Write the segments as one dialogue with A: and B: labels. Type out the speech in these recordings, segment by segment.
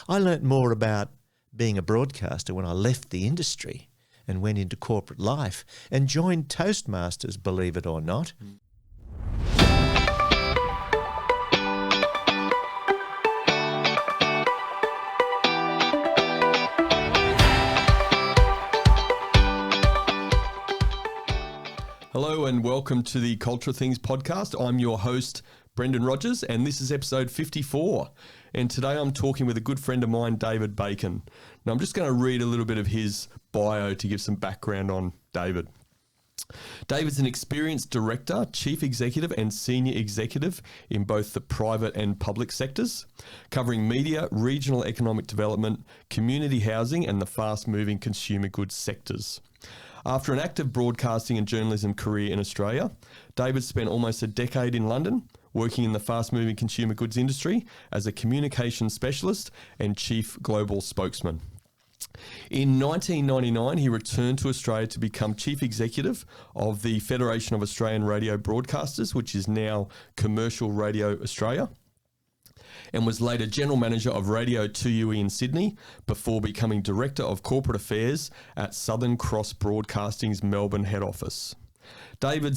A: I learnt more about being a broadcaster when I left the industry and went into corporate life and joined Toastmasters, believe it or not.
B: Hello and welcome to the Culture Things podcast. I'm your host, Brendan Rogers, and this is episode 54. And today I'm talking with a good friend of mine, David Bacon. Now I'm just going to read a little bit of his bio to give some background on David. David's an experienced director, chief executive and senior executive in both the private and public sectors, covering media, regional economic development, community housing and the fast-moving consumer goods sectors. After an active broadcasting and journalism career in Australia, David spent almost a decade in London, working in the fast-moving consumer goods industry as a communications specialist and chief global spokesman. In 1999, he returned to Australia to become chief executive of the Federation of Australian Radio Broadcasters, which is now Commercial Radio Australia, and was later General Manager of Radio 2UE in Sydney before becoming Director of Corporate Affairs at Southern Cross Broadcasting's Melbourne head office. David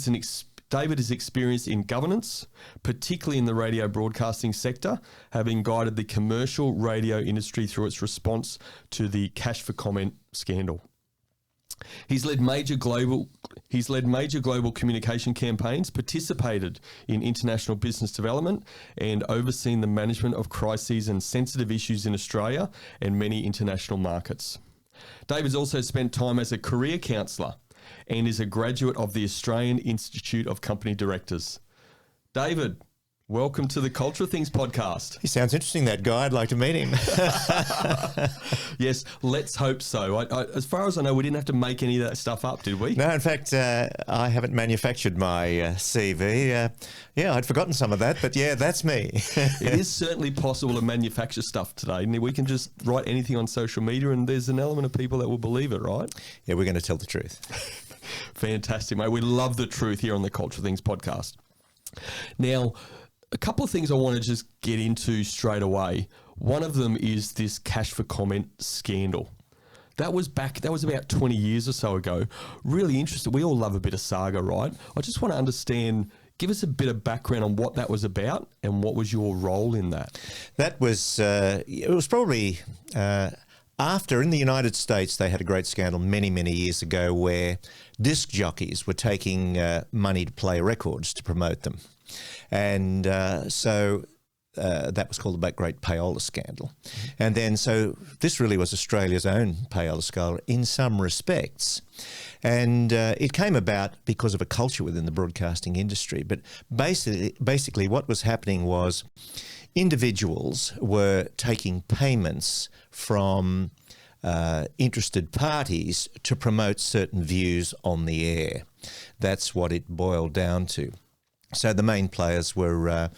B: is experienced in governance, particularly in the radio broadcasting sector, having guided the commercial radio industry through its response to the Cash for Comment scandal. He's led major global communication campaigns, participated in international business development, and overseen the management of crises and sensitive issues in Australia and many international markets. David's also spent time as a career counsellor and is a graduate of the Australian Institute of Company Directors. David, welcome to the Culture Things podcast.
A: He sounds interesting, that guy. I'd like to meet him.
B: Yes, let's hope so. As far as I know, we didn't have to make any of that stuff up, did we?
A: No, in fact, I haven't manufactured my CV. I'd forgotten some of that, but yeah, that's me.
B: It is certainly possible to manufacture stuff today. We can just write anything on social media and there's an element of people that will believe it, right?
A: Yeah, we're going to tell the truth.
B: Fantastic, mate. We love the truth here on the Culture Things podcast. Now, a couple of things I want to just get into straight away. One of them is this Cash for Comment scandal. That was about 20 years or so ago. Really interesting. We all love a bit of saga, right? I just want to understand, give us a bit of background on what that was about and what was your role in that.
A: That was, it was probably after, in the United States, they had a great scandal many, many years ago where disc jockeys were taking money to play records to promote them. And so that was called the Great Payola Scandal. And then so this really was Australia's own payola scandal in some respects. And it came about because of a culture within the broadcasting industry. But basically what was happening was individuals were taking payments from interested parties to promote certain views on the air. That's what it boiled down to. So the main players were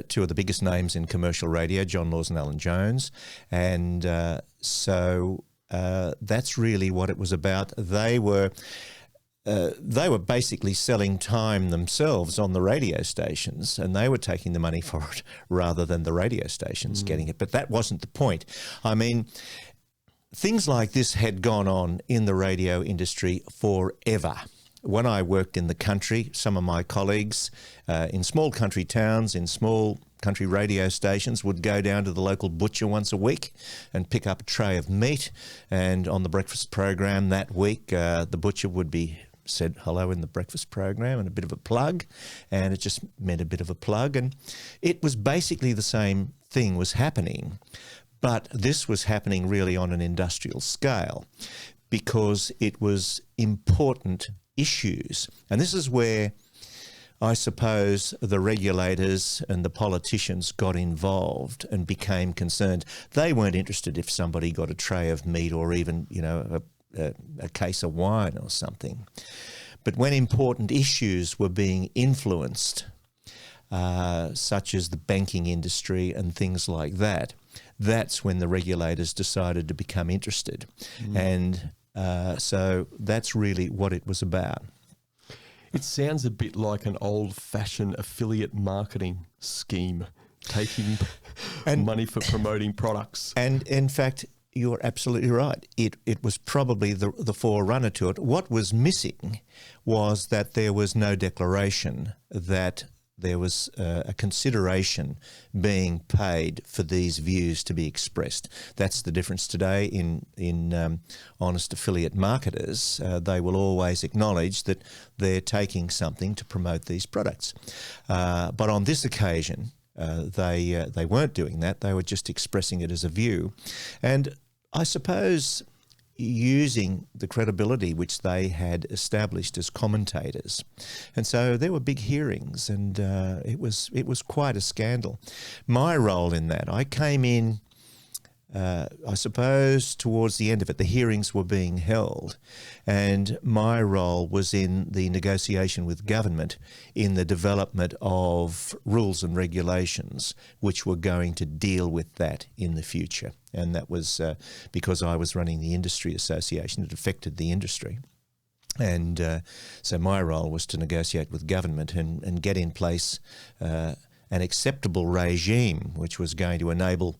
A: two of the biggest names in commercial radio, John Laws and Alan Jones. And so that's really what it was about. They were basically selling time themselves on the radio stations, and they were taking the money for it rather than the radio stations getting it. But that wasn't the point. I mean, things like this had gone on in the radio industry forever. When I worked in the country, some of my colleagues in small country towns, in small country radio stations, would go down to the local butcher once a week and pick up a tray of meat. And on the breakfast program that week, the butcher would be said hello in the breakfast program and a bit of a plug. And it just meant a bit of a plug. And it was basically the same thing was happening. But this was happening really on an industrial scale because it was important issues. And this is where I suppose the regulators and the politicians got involved and became concerned. They weren't interested if somebody got a tray of meat or even, a case of wine or something. But when important issues were being influenced, such as the banking industry and things like that, that's when the regulators decided to become interested. And so that's really what it was about.
B: It sounds a bit like an old-fashioned affiliate marketing scheme, taking money for promoting products.
A: And in fact, you're absolutely right. It was probably the forerunner to it. What was missing was that there was no declaration that there was a consideration being paid for these views to be expressed. That's the difference today in honest affiliate marketers. They will always acknowledge that they're taking something to promote these products. But on this occasion, they weren't doing that. They were just expressing it as a view. And I suppose using the credibility which they had established as commentators. And so there were big hearings, and it was quite a scandal. My role in that, I came in, I suppose, towards the end of it. The hearings were being held, and my role was in the negotiation with government in the development of rules and regulations which were going to deal with that in the future. And that was because I was running the industry association. It affected the industry. And so my role was to negotiate with government and get in place an acceptable regime which was going to enable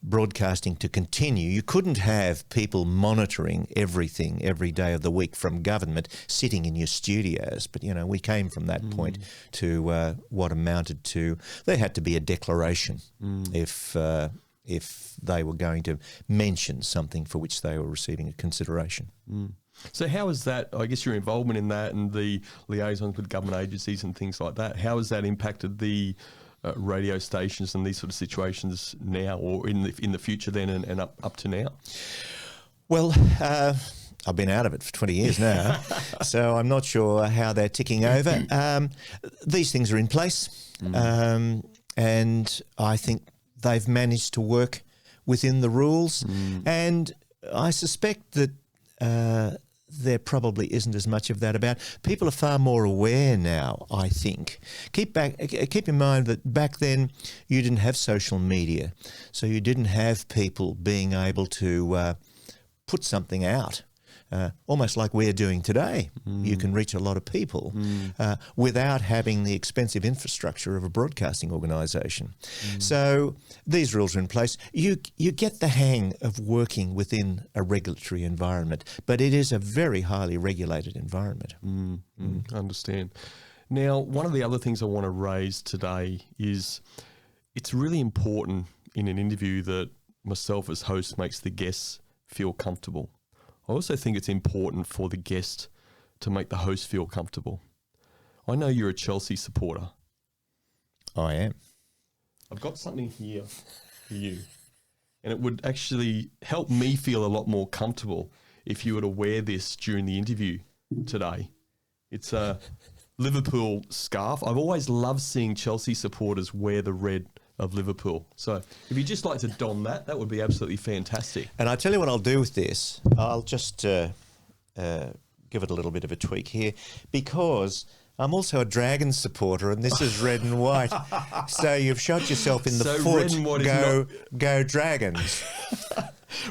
A: broadcasting to continue. You couldn't have people monitoring everything every day of the week from government sitting in your studios. But, we came from that point to what amounted to, there had to be a declaration if they were going to mention something for which they were receiving a consideration.
B: So how is that, I guess your involvement in that and the liaisons with government agencies and things like that, how has that impacted the radio stations and these sort of situations now, or in the future then and up to now?
A: Well, I've been out of it for 20 years now, so I'm not sure how they're ticking over. These things are in place, and I think they've managed to work within the rules, and I suspect that there probably isn't as much of that about. People are far more aware now, I think. Keep in mind that back then you didn't have social media, so you didn't have people being able to put something out. Almost like we're doing today. You can reach a lot of people without having the expensive infrastructure of a broadcasting organisation. So these rules are in place. You get the hang of working within a regulatory environment, but it is a very highly regulated environment.
B: Understand. Now, one of the other things I want to raise today is it's really important in an interview that myself as host makes the guests feel comfortable. I also think it's important for the guest to make the host feel comfortable. I know you're a Chelsea supporter.
A: I am.
B: I've got something here for you, and it would actually help me feel a lot more comfortable if you were to wear this during the interview today. It's a Liverpool scarf. I've always loved seeing Chelsea supporters wear the red of Liverpool. So if you'd just like to don that would be absolutely fantastic.
A: And I tell you what I'll do with this. I'll just give it a little bit of a tweak here, because I'm also a Dragons supporter, and this is red and white. So you've shot yourself in the foot. Red and white go Dragons.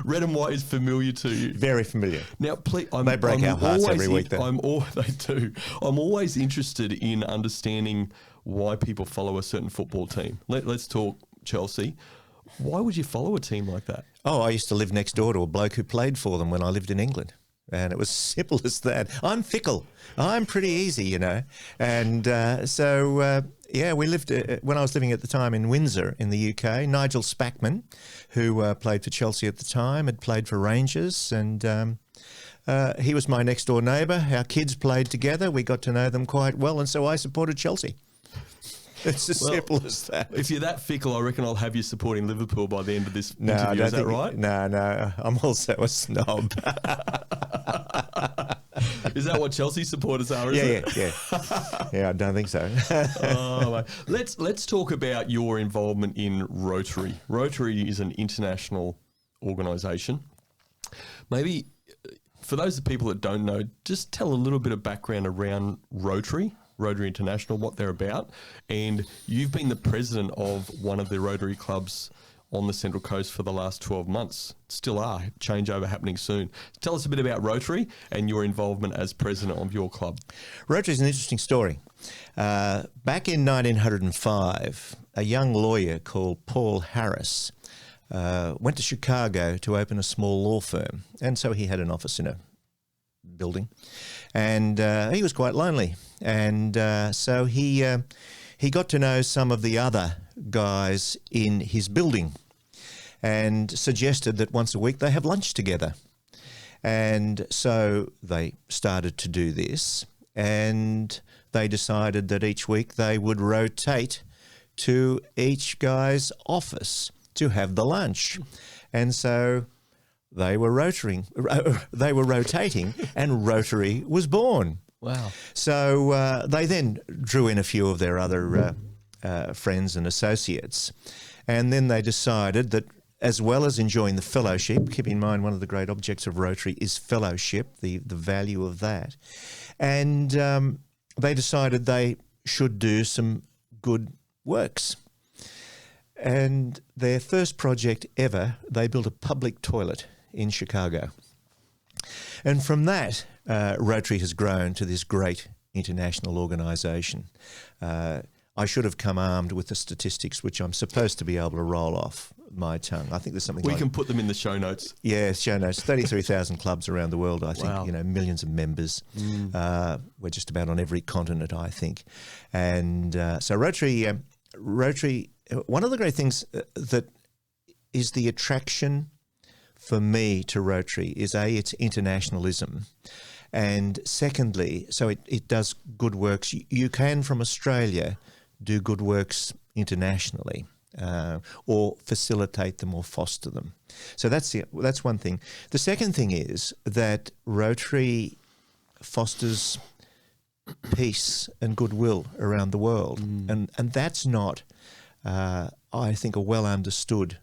B: Red and white is familiar to you.
A: Very familiar.
B: Now, please,
A: they break our hearts every week, though.
B: They do. I'm always interested in understanding why people follow a certain football team. Let's talk Chelsea. Why would you follow a team like that?
A: Oh, I used to live next door to a bloke who played for them when I lived in England. And it was simple as that. I'm fickle. I'm pretty easy, And we lived, when I was living at the time in Windsor in the UK, Nigel Spackman, who played for Chelsea at the time, had played for Rangers, and he was my next door neighbour. Our kids played together. We got to know them quite well, and so I supported Chelsea. It's as simple as that.
B: If you're that fickle, I reckon I'll have you supporting Liverpool by the end of this interview. Is that right?
A: No. I'm also a snob.
B: Is that what Chelsea supporters are?
A: Yeah. Yeah, I don't think so.
B: Let's talk about your involvement in Rotary. Rotary is an international organisation. Maybe for those people that don't know, just tell a little bit of background around Rotary International, what they're about. And you've been the president of one of the Rotary clubs on the Central Coast for the last 12 months. Still are. Changeover happening soon. Tell us a bit about Rotary and your involvement as president of your club.
A: Rotary is an interesting story. Back in 1905, a young lawyer called Paul Harris went to Chicago to open a small law firm. And so he had an office in a building. And he was quite lonely. And so he got to know some of the other guys in his building and suggested that once a week they have lunch together. And so they started to do this, and they decided that each week they would rotate to each guy's office to have the lunch. And so they were rotating, and Rotary was born.
B: Wow.
A: So they then drew in a few of their other friends and associates. And then they decided that as well as enjoying the fellowship, keep in mind one of the great objects of Rotary is fellowship, the value of that. And they decided they should do some good works. And their first project ever, they built a public toilet in Chicago. And from that, Rotary has grown to this great international organisation. I should have come armed with the statistics, which I'm supposed to be able to roll off my tongue. I think there's something
B: we can put them in the show notes.
A: Yeah, show notes. 33,000 clubs around the world, I think.
B: Wow.
A: Millions of members. We're just about on every continent, I think. And so Rotary, one of the great things that is the attraction for me to Rotary is its internationalism. And secondly, so it does good works. You can, from Australia, do good works internationally, or facilitate them or foster them. So that's one thing. The second thing is that Rotary fosters peace and goodwill around the world. And that's not, I think, a well understood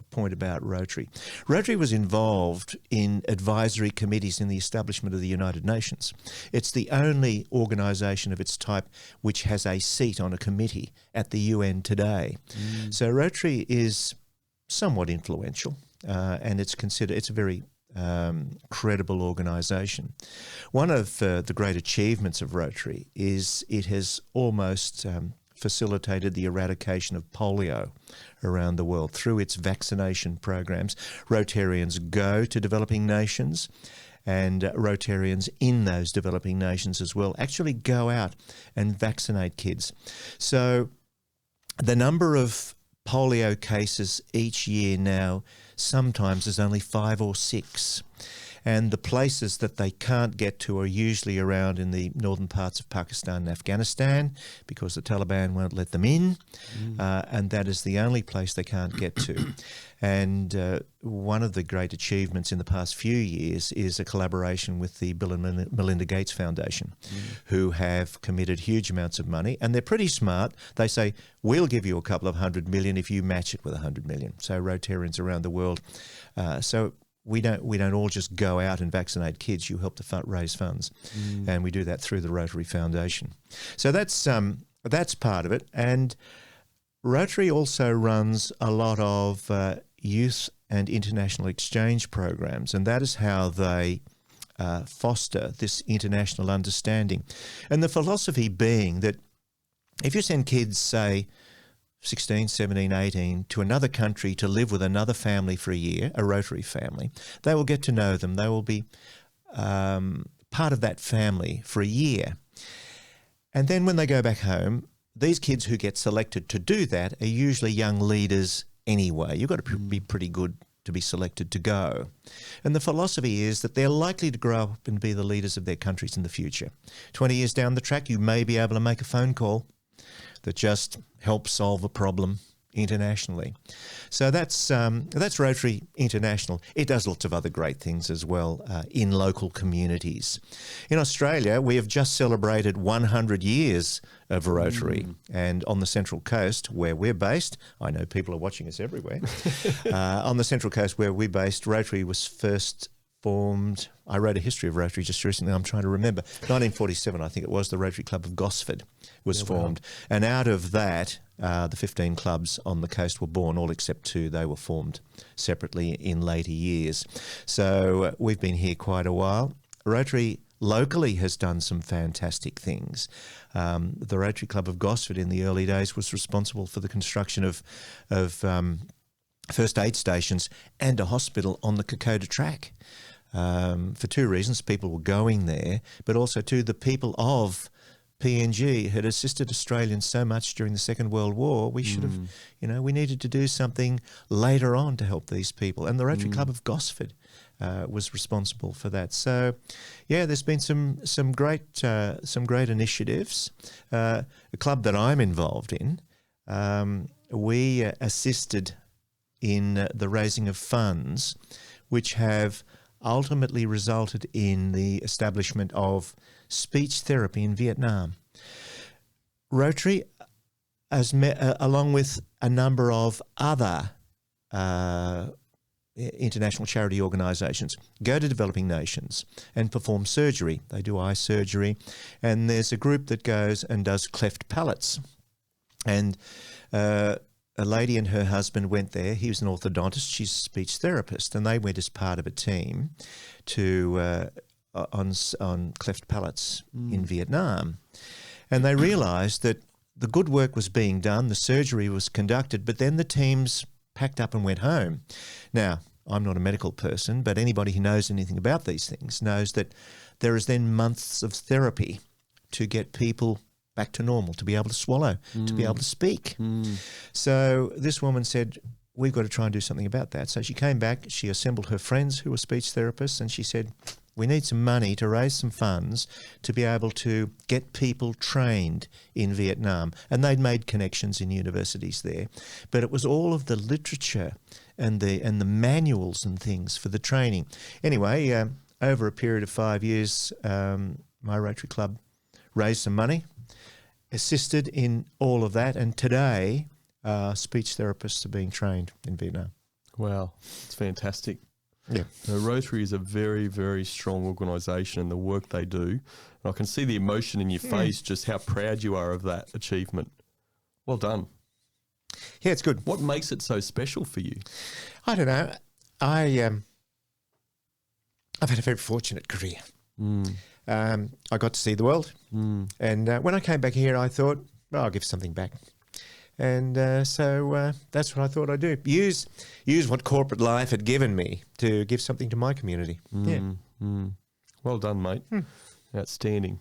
A: point about Rotary. Rotary was involved in advisory committees in the establishment of the United Nations. It's the only organisation of its type which has a seat on a committee at the UN today. So Rotary is somewhat influential, and it's a very credible organisation. One of the great achievements of Rotary is it has almost facilitated the eradication of polio around the world through its vaccination programs. Rotarians go to developing nations, and Rotarians in those developing nations as well actually go out and vaccinate kids. So the number of polio cases each year now sometimes is only 5 or 6. And the places that they can't get to are usually around in the northern parts of Pakistan and Afghanistan, because the Taliban won't let them in, and that is the only place they can't get to. And one of the great achievements in the past few years is a collaboration with the Bill and Melinda Gates Foundation, who have committed huge amounts of money, and they're pretty smart. They say, we'll give you a couple of $100 million if you match it with $100 million. So Rotarians around the world. We don't all just go out and vaccinate kids. You help to raise funds, and we do that through the Rotary Foundation. So that's part of it. And Rotary also runs a lot of youth and international exchange programs, and that is how they foster this international understanding. And the philosophy being that if you send kids, say, 16, 17, 18, to another country to live with another family for a year, a Rotary family, they will get to know them. They will be part of that family for a year. And then when they go back home, these kids who get selected to do that are usually young leaders anyway. You've got to be pretty good to be selected to go. And the philosophy is that they're likely to grow up and be the leaders of their countries in the future. 20 years down the track, you may be able to make a phone call that just helps solve a problem internationally. So that's Rotary International. It does lots of other great things as well in local communities. In Australia, we have just celebrated 100 years of Rotary, and on the Central Coast, where we're based, I know people are watching us everywhere, on the Central Coast where we're based, Rotary was first formed. I wrote a history of Rotary just recently. I'm trying to remember. 1947, I think it was, the Rotary Club of Gosford was formed. Wow. And out of that, the 15 clubs on the coast were born, all except 2. They were formed separately in later years. So we've been here quite a while. Rotary locally has done some fantastic things. The Rotary Club of Gosford in the early days was responsible for the construction of first aid stations and a hospital on the Kokoda track. For 2 reasons. People were going there, but also the people of PNG had assisted Australians so much during the Second World War. We should have, we needed to do something later on to help these people. And the Rotary Club of Gosford was responsible for that. So, yeah, there's been some great initiatives. A club that I'm involved in, we assisted in the raising of funds, which have ultimately resulted in the establishment of speech therapy in Vietnam. Rotary, along with a number of other international charity organisations, go to developing nations and perform surgery. They do eye surgery, and there's a group that goes and does cleft palates. And a lady and her husband went there. He was an orthodontist. She's a speech therapist, and they went as part of a team to on cleft palates in Vietnam. And they realised that the good work was being done, the surgery was conducted, but then the teams packed up and went home. Now, I'm not a medical person, but anybody who knows anything about these things knows that there is then months of therapy to get people back to normal, to be able to swallow, to be able to speak. So this woman said, we've got to try and do something about that. So she came back, she assembled her friends who were speech therapists, and she said, we need some money to raise some funds to be able to get people trained in Vietnam. And they'd made connections in universities there. But it was all of the literature and the manuals and things for the training. Anyway, over a period of 5 years, my Rotary Club raised some money, assisted in all of that, and today speech therapists are being trained in Vietnam.
B: Wow, it's fantastic.
A: Yeah.
B: Rotary is a very, very strong organisation, and the work they do. And I can see the emotion in your face, just how proud you are of that achievement. Well done.
A: Yeah, it's good.
B: What makes it so special for you?
A: I don't know. I've had a very fortunate career. I got to see the world. And when I came back here, I thought, well, I'll give something back. And so that's what I thought I'd do. Use what corporate life had given me to give something to my community.
B: Well done, mate. Outstanding.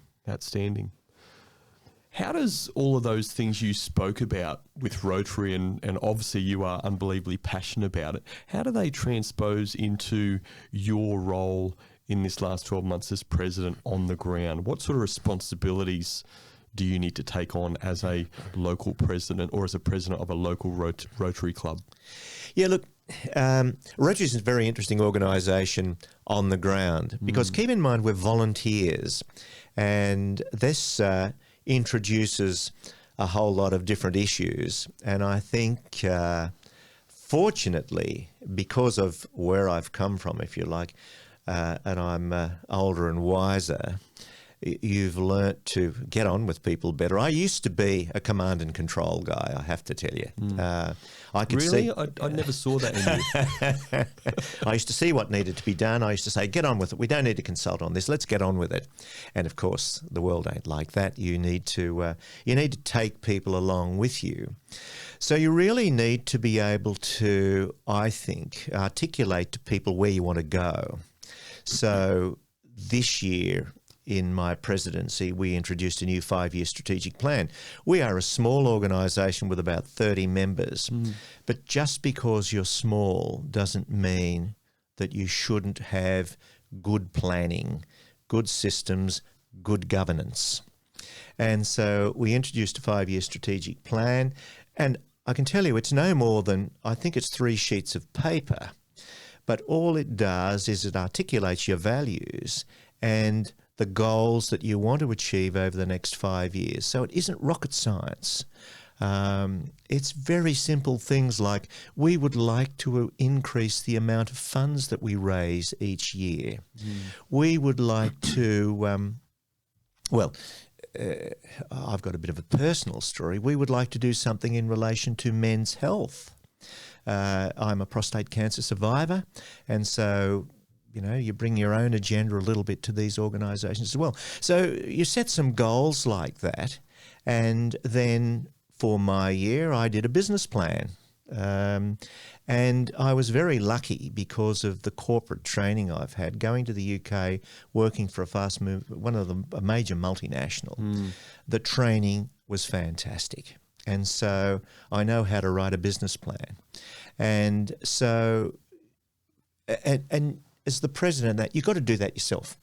B: How does all of those things you spoke about with Rotary, and obviously you are unbelievably passionate about it, how do they transpose into your role in this last 12 months as president on the ground? What sort of responsibilities do you need to take on as a local president or as a president of a local Rotary club? Yeah, look, Rotary is a very interesting organisation on the ground because keep in mind we're volunteers, and this introduces a whole lot of different issues. And I think, fortunately, because of where I've come from, if you like, and I'm older and wiser, you've learnt to get on with people better. I used to be a command and control guy, I have to tell you. I could really?
A: see...
B: I never saw that in you.
A: I used to see what needed to be done. I used to say, get on with it. We don't need to consult on this. Let's get on with it. And of course, the world ain't like that. You need to take people along with you. So you really need to be able to, I think, articulate to people where you want to go. So this year, in my presidency, we introduced a new 5-year strategic plan. We are a small organisation with about 30 members, but just because you're small doesn't mean that you shouldn't have good planning, good systems, good governance. And so we introduced a 5-year strategic plan, and I can tell you it's no more than, I think it's 3 sheets of paper, but all it does is it articulates your values and the goals that you want to achieve over the next 5 years. So it isn't rocket science. It's very simple things like we would like to increase the amount of funds that we raise each year. We would like to, I've got a bit of a personal story. We would like to do something in relation to men's health. I'm a prostate cancer survivor, and so you bring your own agenda a little bit to these organisations as well. So you set some goals like that, and then for my year I did a business plan. And I was very lucky because of the corporate training I've had, going to the UK, working for a major multinational. The training was fantastic. And so I know how to write a business plan. And so, and as the president of that, you've got to do that yourself,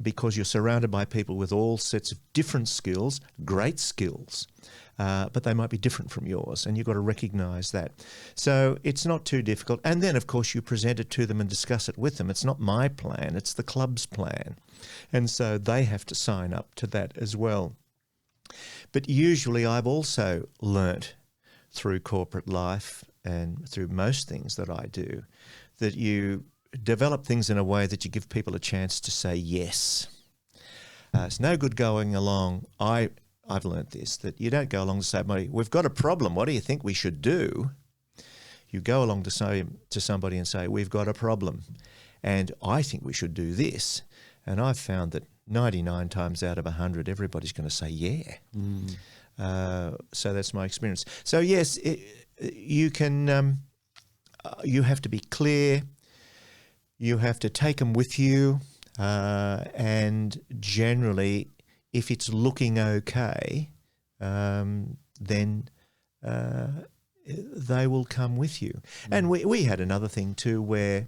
A: because you're surrounded by people with all sorts of different skills, great skills, but they might be different from yours, and you've got to recognise that. So it's not too difficult. And then, of course, you present it to them and discuss it with them. It's not my plan, it's the club's plan. And so they have to sign up to that as well. But usually I've also learnt through corporate life and through most things that I do, that you develop things in a way that you give people a chance to say yes. It's no good going along. I've learnt this, that you don't go along to say, we've got a problem, what do you think we should do? You go along to somebody and say, we've got a problem, and I think we should do this. And I've found that 99 times out of 100, everybody's going to say yeah. So that's my experience. So yes, you can. You have to be clear. You have to take them with you, and generally, if it's looking okay, then they will come with you. And we had another thing too where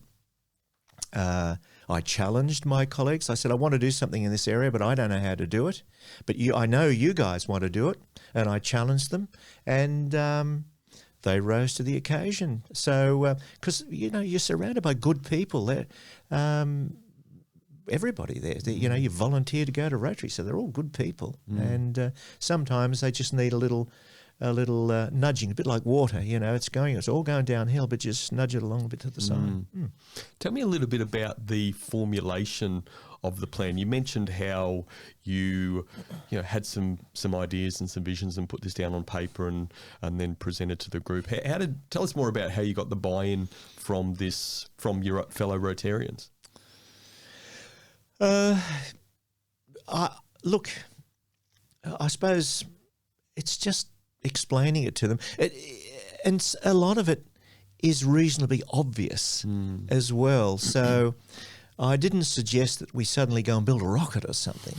A: I challenged my colleagues. I said, I want to do something in this area, but I don't know how to do it. But I know you guys want to do it. And I challenged them, and they rose to the occasion. So, because, you're surrounded by good people. Everybody there, you volunteer to go to Rotary, so they're all good people. And sometimes they just need a little nudging, a bit like water. It's all going downhill, but just nudge it along a bit to the side.
B: Tell me a little bit about the formulation of the plan. You mentioned how you had some ideas and some visions and put this down on paper and then presented to the group. Tell us more about how you got the buy-in from your fellow Rotarians.
A: Look, I suppose it's just explaining it to them. And a lot of it is reasonably obvious as well. So I didn't suggest that we suddenly go and build a rocket or something.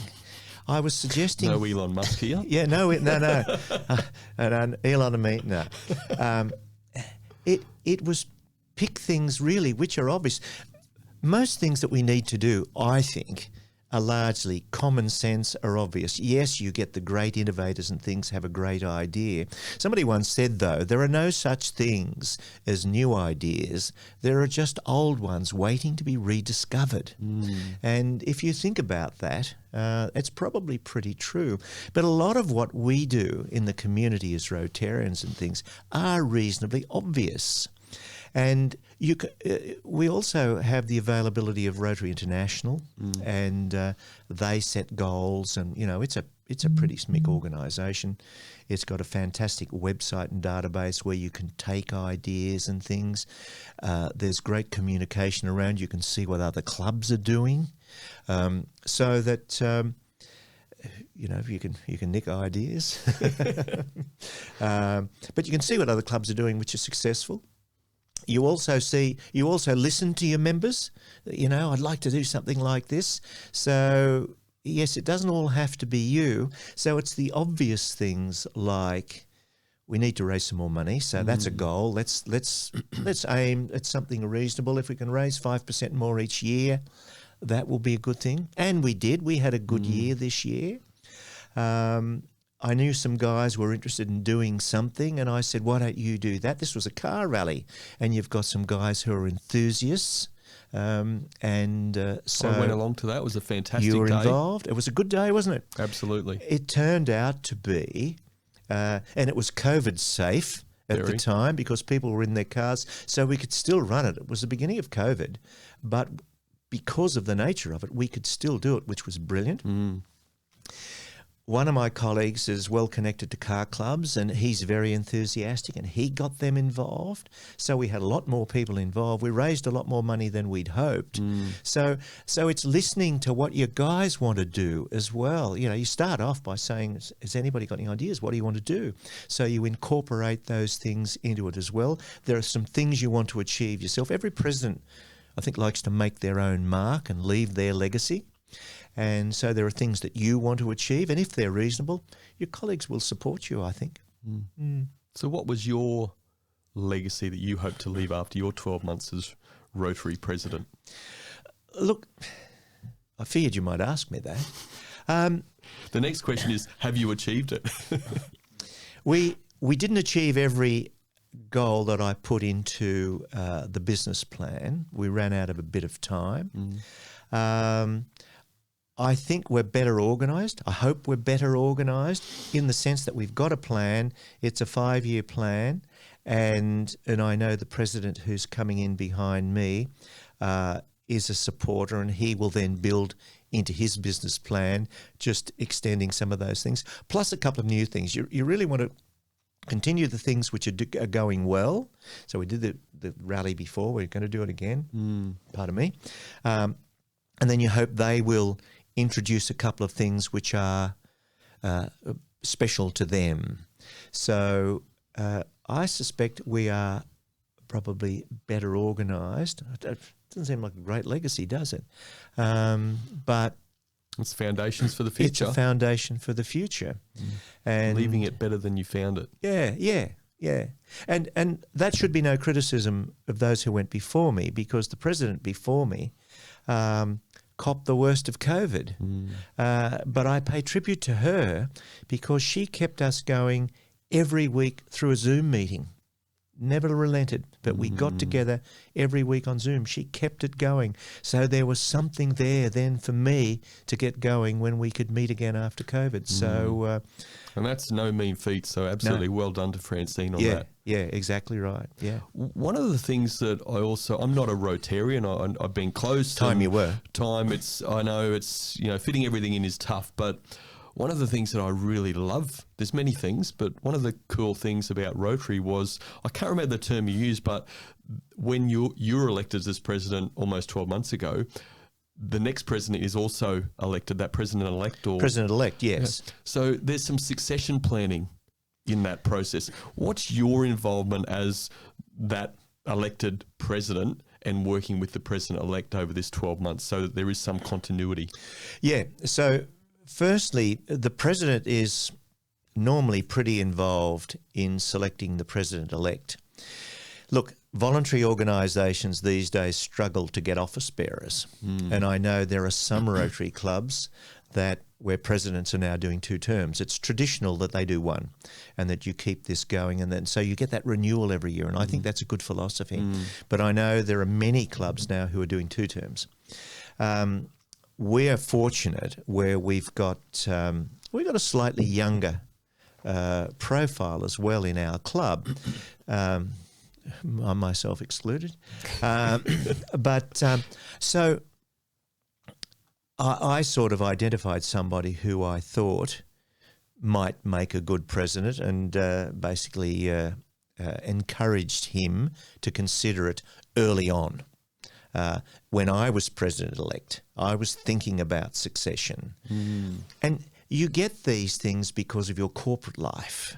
A: I was suggesting...
B: No Elon Musk here?
A: Yeah, no. Elon and me, no. It was pick things really which are obvious. Most things that we need to do, I think, are largely common sense or obvious. Yes, you get the great innovators and things have a great idea. Somebody once said, though, there are no such things as new ideas. There are just old ones waiting to be rediscovered. And if you think about that, it's probably pretty true. But a lot of what we do in the community as Rotarians and things are reasonably obvious. And we also have the availability of Rotary International, and they set goals. And it's a pretty smick organisation. It's got a fantastic website and database where you can take ideas and things. There's great communication around. You can see what other clubs are doing, so that you can nick ideas, but you can see what other clubs are doing which are successful. You also listen to your members. I'd like to do something like this. So yes, it doesn't all have to be you. So it's the obvious things like we need to raise some more money. So that's a goal. Let's aim at something reasonable. If we can raise 5% more each year, that will be a good thing. And we did. We had a good year this year. I knew some guys were interested in doing something, and I said, why don't you do that? This was a car rally, and you've got some guys who are enthusiasts. So
B: I went along to that. It was a fantastic day.
A: You were involved. It was a good day, wasn't it?
B: Absolutely.
A: It turned out to be and it was COVID safe at the time because people were in their cars, so we could still run it. It was the beginning of COVID, but because of the nature of it, we could still do it, which was brilliant. One of my colleagues is well connected to car clubs, and he's very enthusiastic, and he got them involved. So we had a lot more people involved. We raised a lot more money than we'd hoped. So it's listening to what your guys want to do as well. You know, you start off by saying, has anybody got any ideas? What do you want to do? So you incorporate those things into it as well. There are some things you want to achieve yourself. Every president, I think, likes to make their own mark and leave their legacy. And so there are things that you want to achieve, and if they're reasonable, your colleagues will support you, I think.
B: So what was your legacy that you hope to leave after your 12 months as Rotary President?
A: Look, I feared you might ask me that.
B: The next question is, have you achieved it?
A: We didn't achieve every goal that I put into the business plan. We ran out of a bit of time. I think we're better organised. I hope we're better organised in the sense that we've got a plan. It's a 5-year plan, and I know the president who's coming in behind me is a supporter, and he will then build into his business plan, just extending some of those things, plus a couple of new things. You really want to continue the things which are going well. So we did the rally before. We're going to do it again. Pardon me. And then you hope they will introduce a couple of things which are special to them. So I suspect we are probably better organised. It doesn't seem like a great legacy, does it? But
B: it's foundations for the future.
A: It's a foundation for the future. And
B: leaving it better than you found it.
A: Yeah. And that should be no criticism of those who went before me, because the president before me copped the worst of COVID. But I pay tribute to her because she kept us going every week through a Zoom meeting. Never relented, but we got together every week on Zoom. She kept it going. So there was something there then for me to get going when we could meet again after COVID. So,
B: and that's no mean feat. So absolutely well done to Francine on that.
A: Yeah, exactly right. Yeah.
B: One of the things that I'm not a Rotarian. I've been close.
A: You were.
B: I know it's, fitting everything in is tough, but one of the things that I really love, there's many things, but one of the cool things about Rotary was, I can't remember the term you used, but when you were elected as president almost 12 months ago, the next president is also elected, that president-elect? Or
A: President-elect, yes.
B: Yeah. So there's some succession planning in that process. What's your involvement as that elected president and working with the president-elect over this 12 months so that there is some continuity? Yeah,
A: so firstly, the president is normally pretty involved in selecting the president-elect. Look, voluntary organisations these days struggle to get office bearers. And I know there are some Rotary clubs where presidents are now doing 2 terms. It's traditional that they do 1 and that you keep this going. And then so you get that renewal every year. And I think that's a good philosophy. But I know there are many clubs now who are doing 2 terms. We're fortunate where we've got a slightly younger profile as well in our club, myself excluded. So I sort of identified somebody who I thought might make a good president, and basically encouraged him to consider it early on. When I was president-elect, I was thinking about succession. And you get these things because of your corporate life.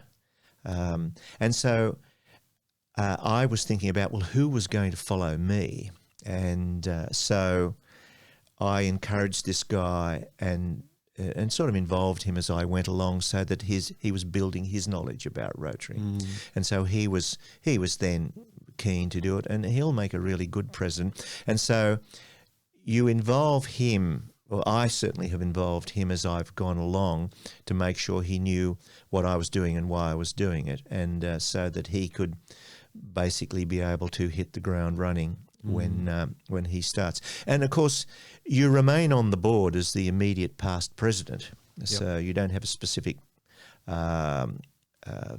A: And so I was thinking about, well, who was going to follow me? And so I encouraged this guy and sort of involved him as I went along so that he was building his knowledge about Rotary. And so he was then keen to do it, and he'll make a really good president. And so you involve him, or I certainly have involved him as I've gone along to make sure he knew what I was doing and why I was doing it, and so that he could basically be able to hit the ground running when he starts. And of course, you remain on the board as the immediate past president, so you don't have a specific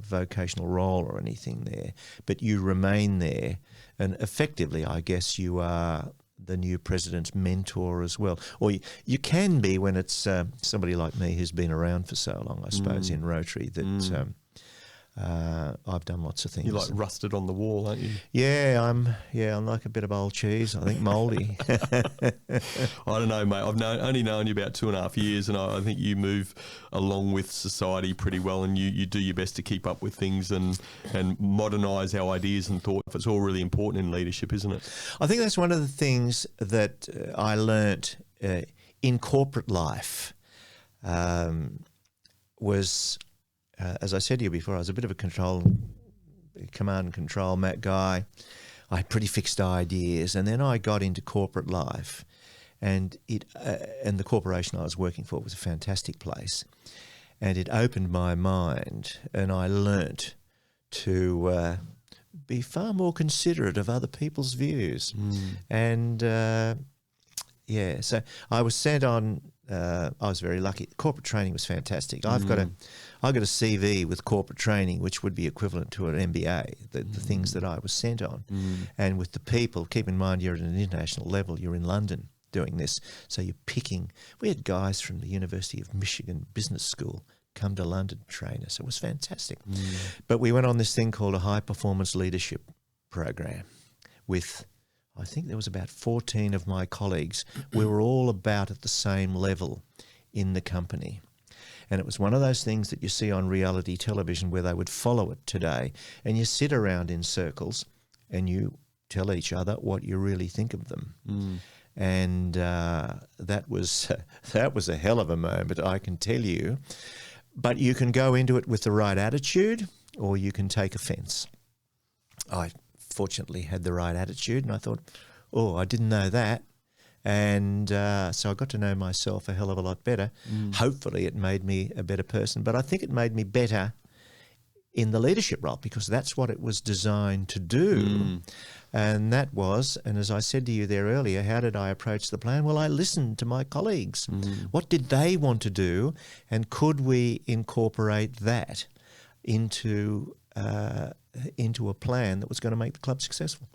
A: vocational role or anything there, but you remain there, and effectively, I guess you are the new president's mentor as well. Or you can be when it's somebody like me who's been around for so long, I suppose, in Rotary, that I've done lots of things.
B: You're like rusted on the wall, aren't you?
A: Yeah, I'm like a bit of old cheese. I think mouldy.
B: I don't know, mate. I've only known you about 2.5 years, and I think you move along with society pretty well, and you do your best to keep up with things and modernise our ideas and thought. It's all really important in leadership, isn't it?
A: I think that's one of the things that I learnt in corporate life was... as I said to you before, I was a bit of a command and control guy. I had pretty fixed ideas, and then I got into corporate life, and the corporation I was working for was a fantastic place, and it opened my mind, and I learnt to be far more considerate of other people's views, and so I was sent on. I was very lucky. Corporate training was fantastic. I got a CV with corporate training, which would be equivalent to an MBA, the things that I was sent on. And with the people, keep in mind you're at an international level, you're in London doing this, so you're picking. We had guys from the University of Michigan Business School come to London to train us. It was fantastic. But we went on this thing called a high performance leadership program with... I think there was about 14 of my colleagues. We were all about at the same level in the company. And it was one of those things that you see on reality television where they would follow it today. And you sit around in circles and you tell each other what you really think of them. And that was a hell of a moment, I can tell you. But you can go into it with the right attitude or you can take offence. I fortunately had the right attitude, and I thought, I didn't know that. And so I got to know myself a hell of a lot better. Hopefully it made me a better person, but I think it made me better in the leadership role because that's what it was designed to do. And that was, and as I said to you there earlier, how did I approach the plan? Well, I listened to my colleagues. What did they want to do, and could we incorporate that into a plan that was going to make the club successful?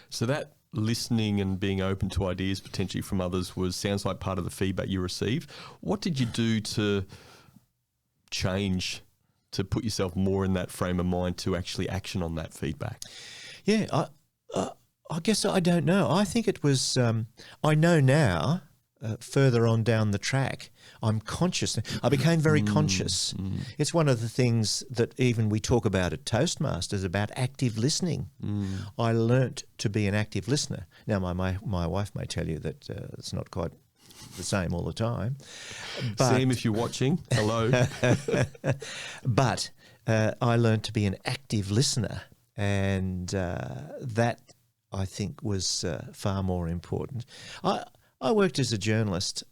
B: So that listening and being open to ideas potentially from others sounds like part of the feedback you received. What did you do to change, to put yourself more in that frame of mind to actually action on that feedback?
A: Yeah, I guess I don't know. I think it was, I know now, further on down the track, I'm conscious. I became very conscious. It's one of the things that even we talk about at Toastmasters, about active listening. I learnt to be an active listener. Now, my wife may tell you that it's not quite the same all the time. But,
B: Sam, if you're watching, hello.
A: But I learnt to be an active listener, and that, I think, was far more important. I worked as a journalist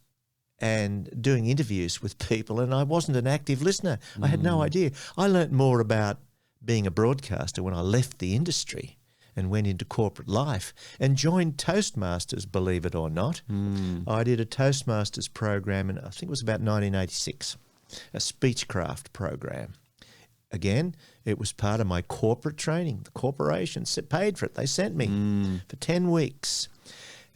A: and doing interviews with people, and I wasn't an active listener. I had no idea. I learnt more about being a broadcaster when I left the industry and went into corporate life and joined Toastmasters, believe it or not. I did a Toastmasters program, and I think it was about 1986, a speechcraft program. Again, it was part of my corporate training. The corporation paid for it. They sent me for 10 weeks.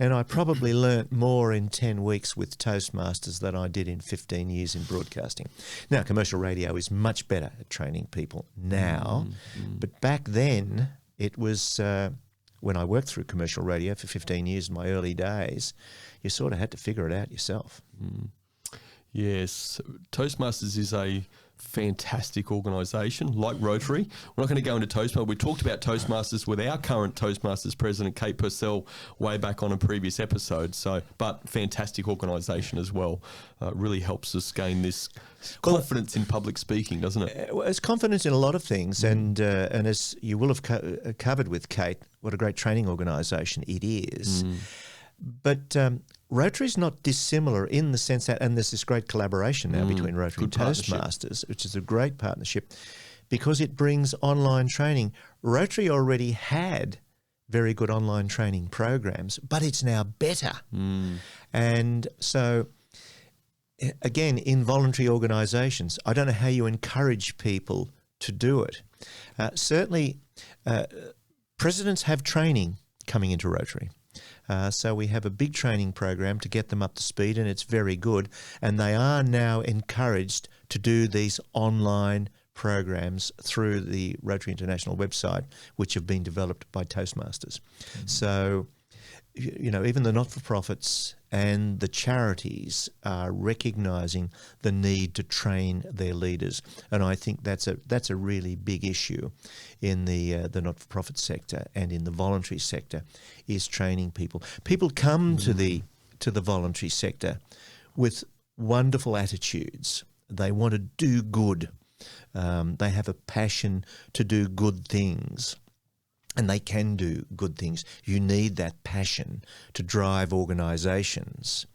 A: And I probably learnt more in 10 weeks with Toastmasters than I did in 15 years in broadcasting. Now, commercial radio is much better at training people now. But back then, it was when I worked through commercial radio for 15 years in my early days, you sort of had to figure it out yourself.
B: Yes. Toastmasters is a fantastic organisation like Rotary. We're not going to go into Toastmasters. We talked about Toastmasters with our current Toastmasters president, Kate Purcell, way back on a previous episode. But fantastic organisation as well. Really helps us gain this confidence in public speaking, doesn't it?
A: It's confidence in a lot of things, and as you will have covered with Kate, what a great training organisation it is. But Rotary is not dissimilar in the sense that, and there's this great collaboration now between Rotary and Toastmasters, which is a great partnership, because it brings online training. Rotary already had very good online training programs, but it's now better. And so, again, in voluntary organisations, I don't know how you encourage people to do it. Certainly, presidents have training coming into Rotary. So we have a big training program to get them up to speed, and it's very good. And they are now encouraged to do these online programs through the Rotary International website, which have been developed by Toastmasters. Mm-hmm. So, even the not-for-profits and the charities are recognising the need to train their leaders, and I think that's a really big issue in the not-for-profit sector and in the voluntary sector, is training people. People come to the voluntary sector with wonderful attitudes. They want to do good. They have a passion to do good things. And they can do good things. You need that passion to drive organisations.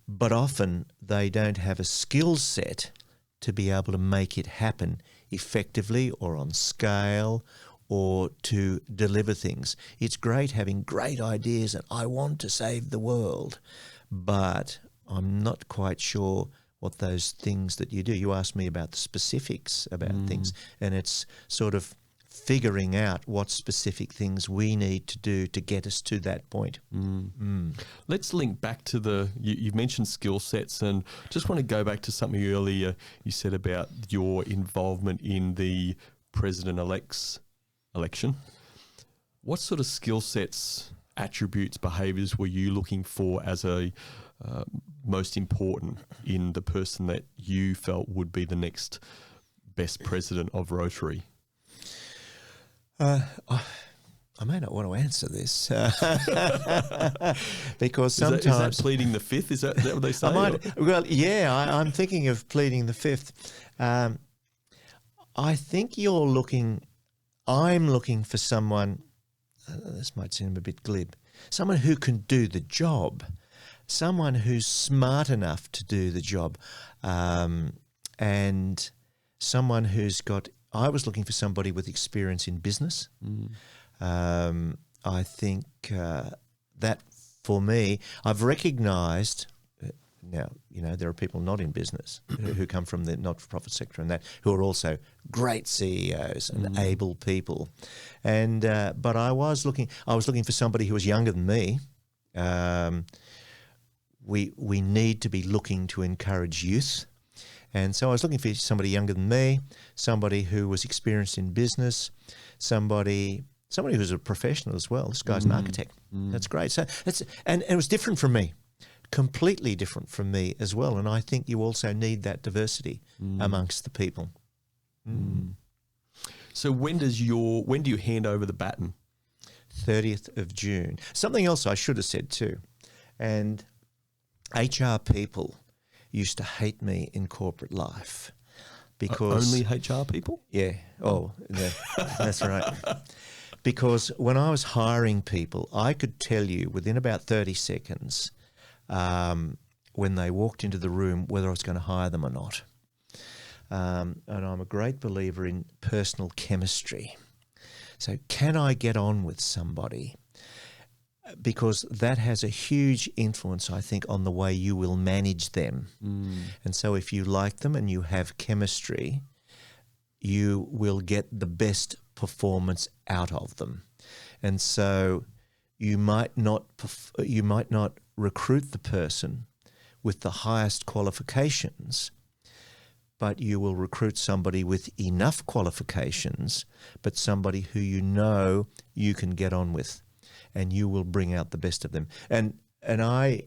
A: But often they don't have a skill set to be able to make it happen effectively or on scale or to deliver things. It's great having great ideas and I want to save the world, but I'm not quite sure what those things that you do. You asked me about the specifics about things, and it's sort of figuring out what specific things we need to do to get us to that point.
B: Let's link back to you've mentioned skill sets, and just want to go back to something earlier you said about your involvement in the President-elect's election. What sort of skill sets, attributes, behaviours were you looking for as a most important in the person that you felt would be the next best president of Rotary?
A: I may not want to answer this because sometimes...
B: Is that pleading the fifth? Is that what they say?
A: I'm thinking of pleading the fifth. I think I'm looking for someone, this might seem a bit glib, someone who can do the job, someone who's smart enough to do the job, and someone who's got... I was looking for somebody with experience in business. I think that for me, I've recognised now, there are people not in business who come from the not-for-profit sector and that, who are also great CEOs and able people. And but I was looking for somebody who was younger than me. We need to be looking to encourage youth. And so I was looking for somebody younger than me, somebody who was experienced in business, somebody who's a professional as well. This guy's an architect. That's great. So and it was different from me, completely different from me as well. And I think you also need that diversity amongst the people.
B: So when do you hand over the baton?
A: 30th of June. Something else I should have said too, and HR people used to hate me in corporate life because...
B: Only HR people?
A: Yeah. Oh, yeah, that's right. Because when I was hiring people, I could tell you within about 30 seconds when they walked into the room whether I was going to hire them or not. And I'm a great believer in personal chemistry. So can I get on with somebody? Because that has a huge influence, I think, on the way you will manage them. And so if you like them and you have chemistry, you will get the best performance out of them. And so you might not recruit the person with the highest qualifications, but you will recruit somebody with enough qualifications, but somebody who you can get on with. And you will bring out the best of them. And I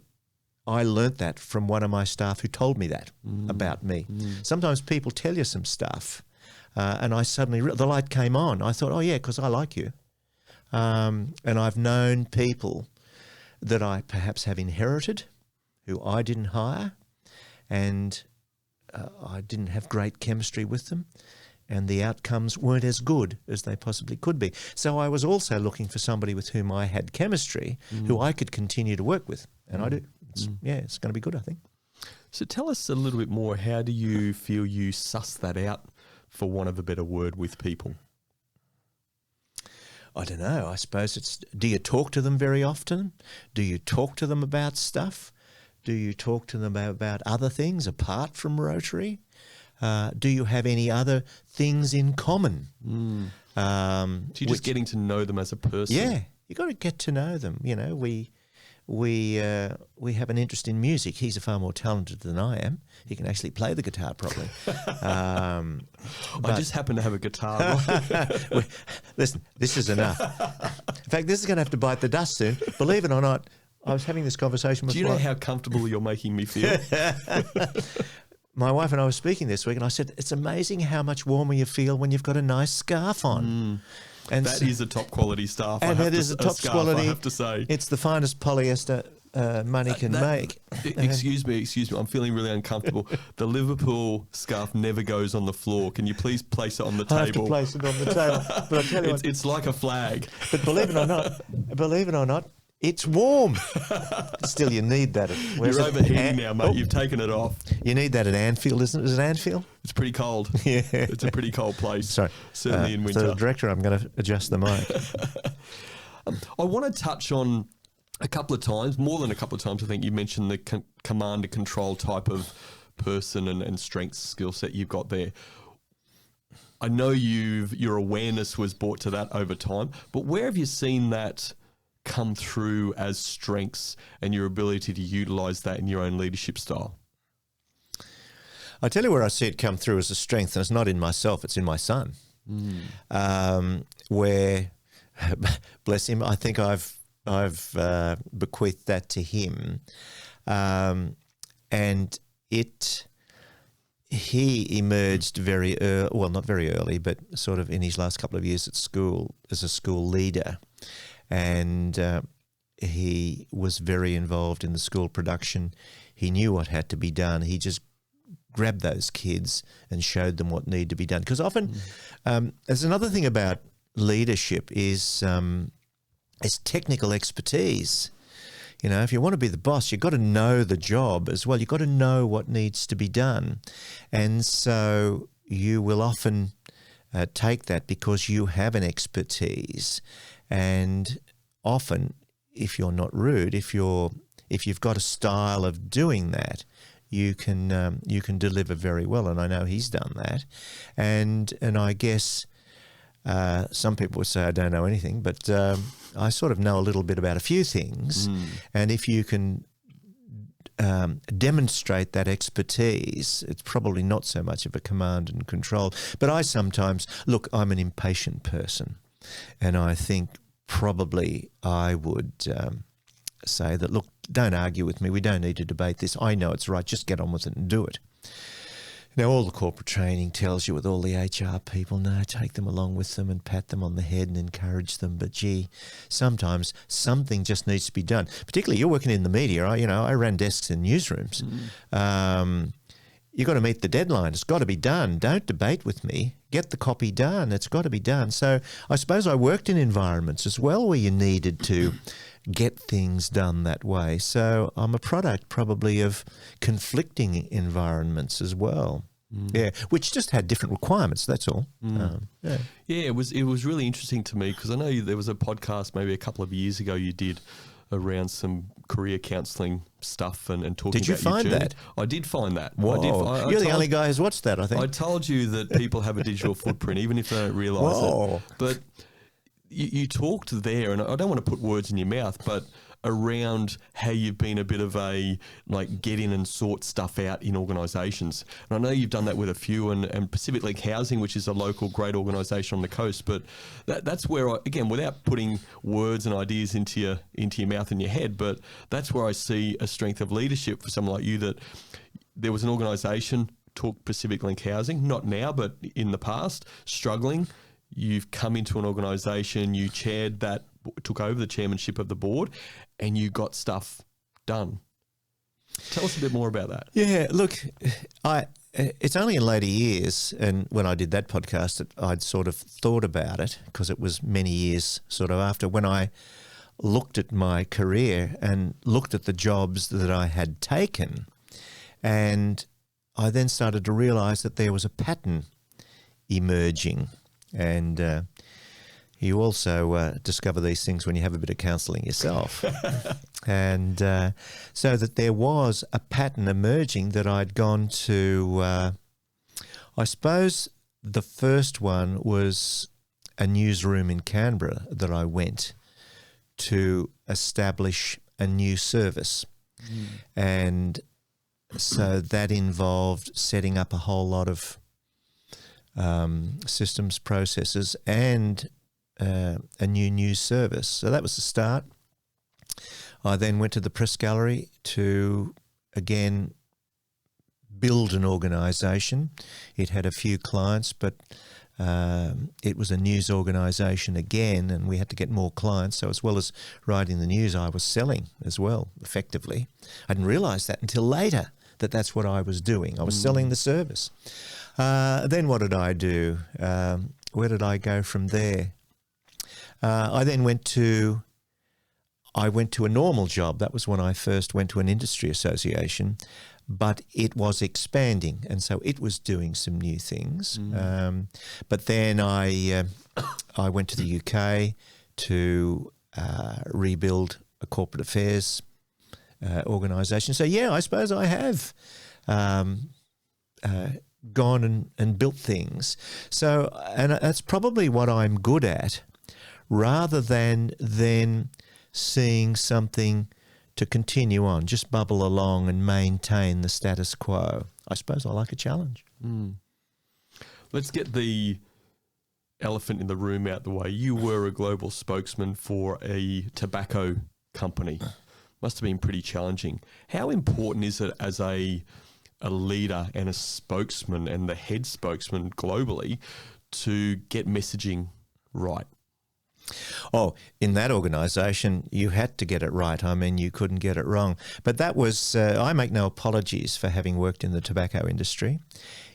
A: learnt that from one of my staff who told me that about me. Sometimes people tell you some stuff, and I suddenly the light came on. I thought, oh yeah, because I like you. And I've known people that I perhaps have inherited, who I didn't hire, and I didn't have great chemistry with them. And the outcomes weren't as good as they possibly could be. So I was also looking for somebody with whom I had chemistry, who I could continue to work with. And I do. It's going to be good, I think.
B: So tell us a little bit more. How do you feel you suss that out, for want of a better word, with people?
A: I don't know. I suppose it's, do you talk to them very often? Do you talk to them about stuff? Do you talk to them about other things apart from Rotary? Do you have any other things in common?
B: So you're just getting to know them as a person.
A: Yeah, you got to get to know them. You know, we have an interest in music. He's far more talented than I am. He can actually play the guitar properly.
B: I just happen to have a guitar.
A: Listen, this is enough. In fact, this is going to have to bite the dust soon. Believe it or not, I was having this conversation with
B: Do you know how comfortable you're making me feel?
A: my wife and I were speaking this week, and I said, it's amazing how much warmer you feel when you've got a nice scarf on. And
B: that is a top quality scarf.
A: And it is a top quality.
B: I have to say,
A: it's the finest polyester money can make.
B: Excuse me. I'm feeling really uncomfortable. The Liverpool scarf never goes on the floor. Can you please place it on the table?
A: I have to place it on the table. But I tell you what,
B: it's like a flag.
A: But believe it or not, it's warm. Still, you need that.
B: You're overheating now, mate. You've taken it off.
A: You need that at Anfield, isn't it? Is it Anfield?
B: It's pretty cold.
A: Yeah.
B: It's a pretty cold place.
A: Sorry.
B: Certainly in winter.
A: So the director, I'm going to adjust the mic.
B: I want to touch on a couple of times, more than a couple of times, I think you mentioned the command and control type of person and strengths skill set you've got there. I know your awareness was brought to that over time, but where have you seen that come through as strengths and your ability to utilise that in your own leadership style?
A: I tell you where I see it come through as a strength, and it's not in myself, it's in my son. Where, bless him, I think I've bequeathed that to him. And he emerged very early, well, not very early, but sort of in his last couple of years at school as a school leader. And he was very involved in the school production. He knew what had to be done. He just grabbed those kids and showed them what needed to be done. Because often, there's another thing about leadership is technical expertise. You know, if you want to be the boss, you've got to know the job as well. You've got to know what needs to be done. And so you will often take that because you have an expertise. And often, if you're not rude, if you've got a style of doing that, you can deliver very well. And I know he's done that. And I guess some people would say I don't know anything, but I sort of know a little bit about a few things. And if you can demonstrate that expertise, it's probably not so much of a command and control. But I'm an impatient person, and I think probably I would say that, look, don't argue with me. We don't need to debate this. I know it's right. Just get on with it and do it. Now, all the corporate training tells you with all the HR people, no, take them along with them and pat them on the head and encourage them. But, gee, sometimes something just needs to be done. Particularly, you're working in the media. I ran desks in newsrooms. You've got to meet the deadline. It's got to be done. Don't debate with me. Get the copy done. It's got to be done. So I suppose I worked in environments as well where you needed to get things done that way. So I'm a product probably of conflicting environments as well. Yeah, which just had different requirements. That's all.
B: Yeah, it was really interesting to me because I know there was a podcast maybe a couple of years ago you did around some career counselling stuff and talking about your journey. Did you find that? I did find that.
A: Whoa. You're the only guy who's watched that, I think.
B: I told you that people have a digital footprint, even if they don't realise it. But you talked there, and I don't want to put words in your mouth, but around how you've been a bit of a, get in and sort stuff out in organisations. And I know you've done that with a few, and Pacific Link Housing, which is a local great organisation on the coast. But that's where, again, without putting words and ideas into your mouth and your head, but that's where I see a strength of leadership for someone like you, that there was an organisation, talk Pacific Link Housing, not now, but in the past, struggling. You've come into an organisation, you took over the chairmanship of the board, and you got stuff done. Tell us a bit more about that.
A: Yeah, look, it's only in later years, and when I did that podcast, that I'd sort of thought about it, because it was many years sort of after, when I looked at my career and looked at the jobs that I had taken, and I then started to realise that there was a pattern emerging. And you also discover these things when you have a bit of counselling yourself. And so that there was a pattern emerging that I'd gone to I suppose the first one was a newsroom in Canberra that I went to establish a new service. And so that involved setting up a whole lot of systems, processes, and a new news service. So that was the start. I then went to the press gallery to, again, build an organisation. It had a few clients, but it was a news organisation again, and we had to get more clients. So as well as writing the news, I was selling as well, effectively. I didn't realise that until later, that that's what I was doing. I was selling the service. Then what did I do? Where did I go from there? I then went to a normal job. That was when I first went to an industry association, but it was expanding, and so it was doing some new things. But then I went to the UK to rebuild a corporate affairs organisation. So yeah, I suppose I have gone and built things. So, and that's probably what I'm good at, rather than then seeing something to continue on, just bubble along and maintain the status quo. I suppose I like a challenge.
B: Let's get the elephant in the room out the way. You were a global spokesman for a tobacco company. Must have been pretty challenging. How important is it as a leader and a spokesman and the head spokesman globally to get messaging right?
A: Oh, in that organisation, you had to get it right. I mean, you couldn't get it wrong. But that was, I make no apologies for having worked in the tobacco industry.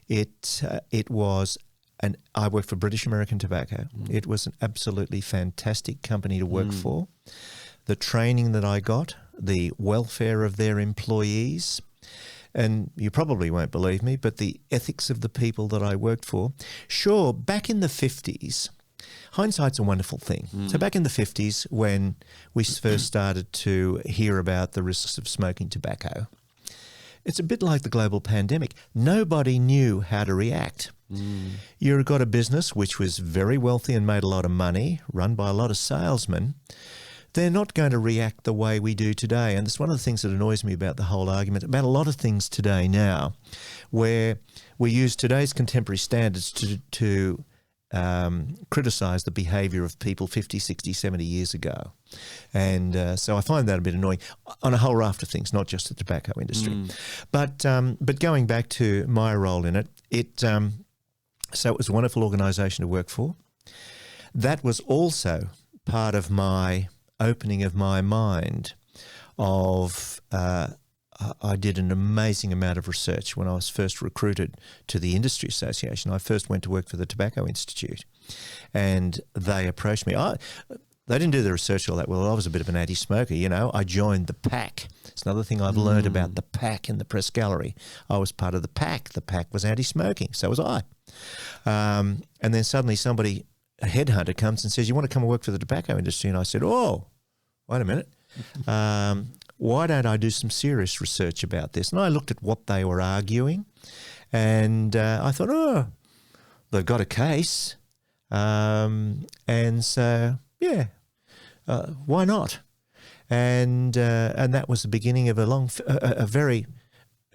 A: It was, I worked for British American Tobacco. It was an absolutely fantastic company to work for. The training that I got, the welfare of their employees, and you probably won't believe me, but the ethics of the people that I worked for. Sure, back in the 50s, hindsight's a wonderful thing. So back in the 50s, when we first started to hear about the risks of smoking tobacco, it's a bit like the global pandemic. Nobody knew how to react. You've got a business which was very wealthy and made a lot of money, run by a lot of salesmen. They're not going to react the way we do today. And it's one of the things that annoys me about the whole argument, about a lot of things today now, where we use today's contemporary standards to criticise the behaviour of people 50, 60, 70 years ago. And so I find that a bit annoying on a whole raft of things, not just the tobacco industry. But going back to my role in it, so it was a wonderful organisation to work for. That was also part of my opening of my mind of I did an amazing amount of research when I was first recruited to the Industry Association. I first went to work for the Tobacco Institute, and they approached me. They didn't do the research all that well. I was a bit of an anti-smoker, you know. I joined the pack. It's another thing I've learned about the pack in the press gallery. I was part of the pack. The pack was anti-smoking. So was I. And then suddenly a headhunter comes and says, "You want to come and work for the tobacco industry?" And I said, "Oh, wait a minute. Why don't I do some serious research about this?" And I looked at what they were arguing, and I thought, they've got a case. And so, yeah, why not? And that was the beginning of a very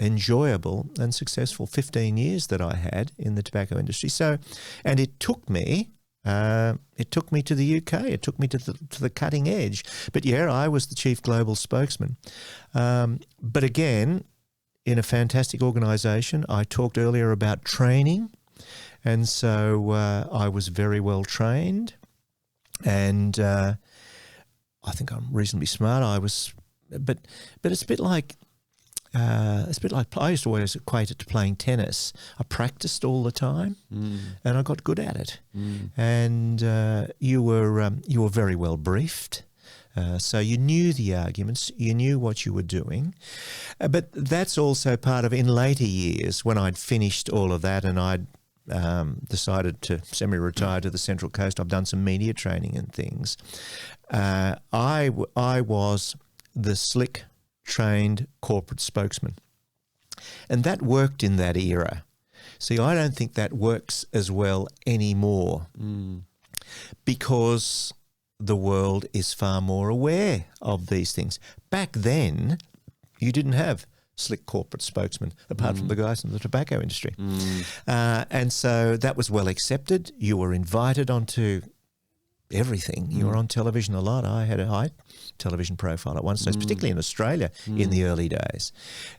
A: enjoyable and successful 15 years that I had in the tobacco industry. So, and it took me to the UK. It took me to the cutting edge. But yeah, I was the chief global spokesman. But again, in a fantastic organisation. I talked earlier about training, and so I was very well trained, and I think I'm reasonably smart. But it's a bit like. I used to always equate it to playing tennis. I practiced all the time, and I got good at it. And you were very well briefed, so you knew the arguments, you knew what you were doing. But that's also part of, in later years, when I'd finished all of that and I'd decided to semi-retire to the Central Coast. I've done some media training and things. I was the slick, trained corporate spokesman. And that worked in that era. See, I don't think that works as well anymore because the world is far more aware of these things. Back then, you didn't have slick corporate spokesmen, apart from the guys in the tobacco industry. And so that was well accepted. You were invited onto everything. You were on television a lot. I had a high television profile at one stage, particularly in Australia in the early days.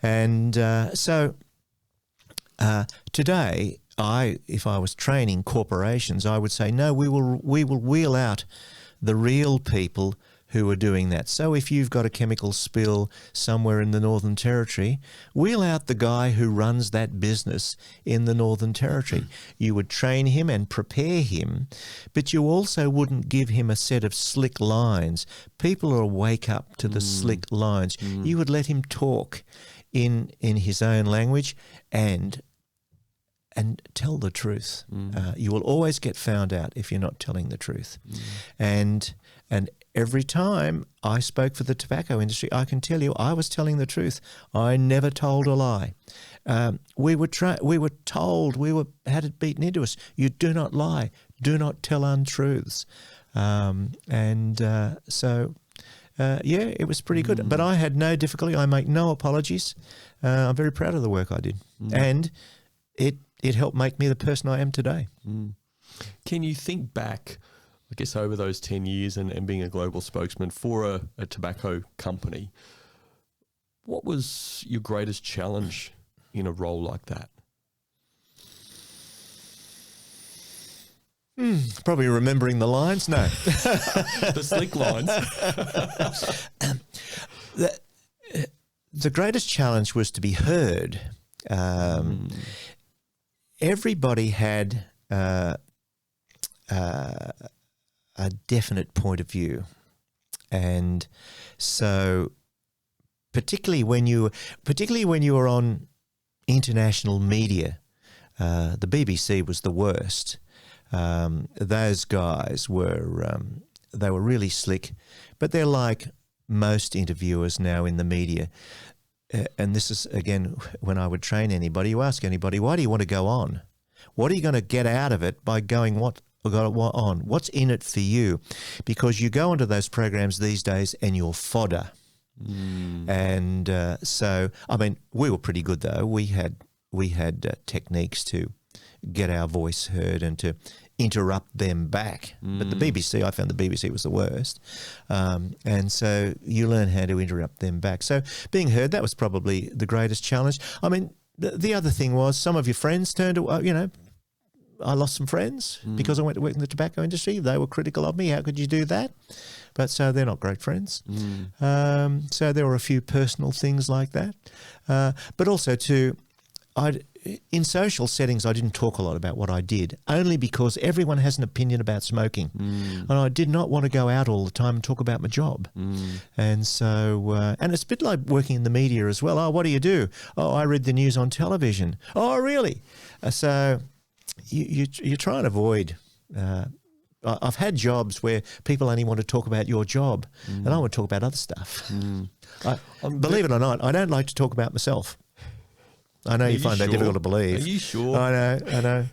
A: And so today, if I was training corporations, I would say, no, we will wheel out the real people who are doing that. So if you've got a chemical spill somewhere in the Northern Territory, wheel out the guy who runs that business in the Northern Territory. You would train him and prepare him, but you also wouldn't give him a set of slick lines. People will wake up to the slick lines. You would let him talk in his own language and tell the truth. You will always get found out if you're not telling the truth. And every time I spoke for the tobacco industry, I can tell you I was telling the truth. I never told a lie. We were told, had it beaten into us, you do not lie, do not tell untruths. It was pretty good. But I had no difficulty. I make no apologies. I'm very proud of the work I did. And it helped make me the person I am today.
B: Can you think back, I guess, over those 10 years and being a global spokesman for a tobacco company, what was your greatest challenge in a role like that?
A: Probably remembering the lines. No.
B: The slick lines.
A: The greatest challenge was to be heard. Everybody had a definite point of view, and so particularly when you were on international media, the BBC was the worst. Those guys were they were really slick, but they're like most interviewers now in the media. And this is, again, when I would train anybody, you ask anybody, why do you want to go on? What are you going to get out of it by going on? What's in it for you? Because you go into those programs these days and you're fodder. And so, I mean, we were pretty good though. We had techniques to get our voice heard and to interrupt them back. But the BBC, I found the BBC was the worst. And so you learn how to interrupt them back. So being heard, that was probably the greatest challenge. I mean, the other thing was some of your friends turned to, I lost some friends because I went to work in the tobacco industry. They were critical of me. How could you do that? But so they're not great friends. So there were a few personal things like that. But also in social settings, I didn't talk a lot about what I did, only because everyone has an opinion about smoking. And I did not want to go out all the time and talk about my job. And so, and it's a bit like working in the media as well. Oh, what do you do? Oh, I read the news on television. Oh, really? So you try and avoid... I've had jobs where people only want to talk about your job, and I want to talk about other stuff. Believe it or not, I don't like to talk about myself. I know you find that difficult to believe.
B: Are you sure?
A: I know.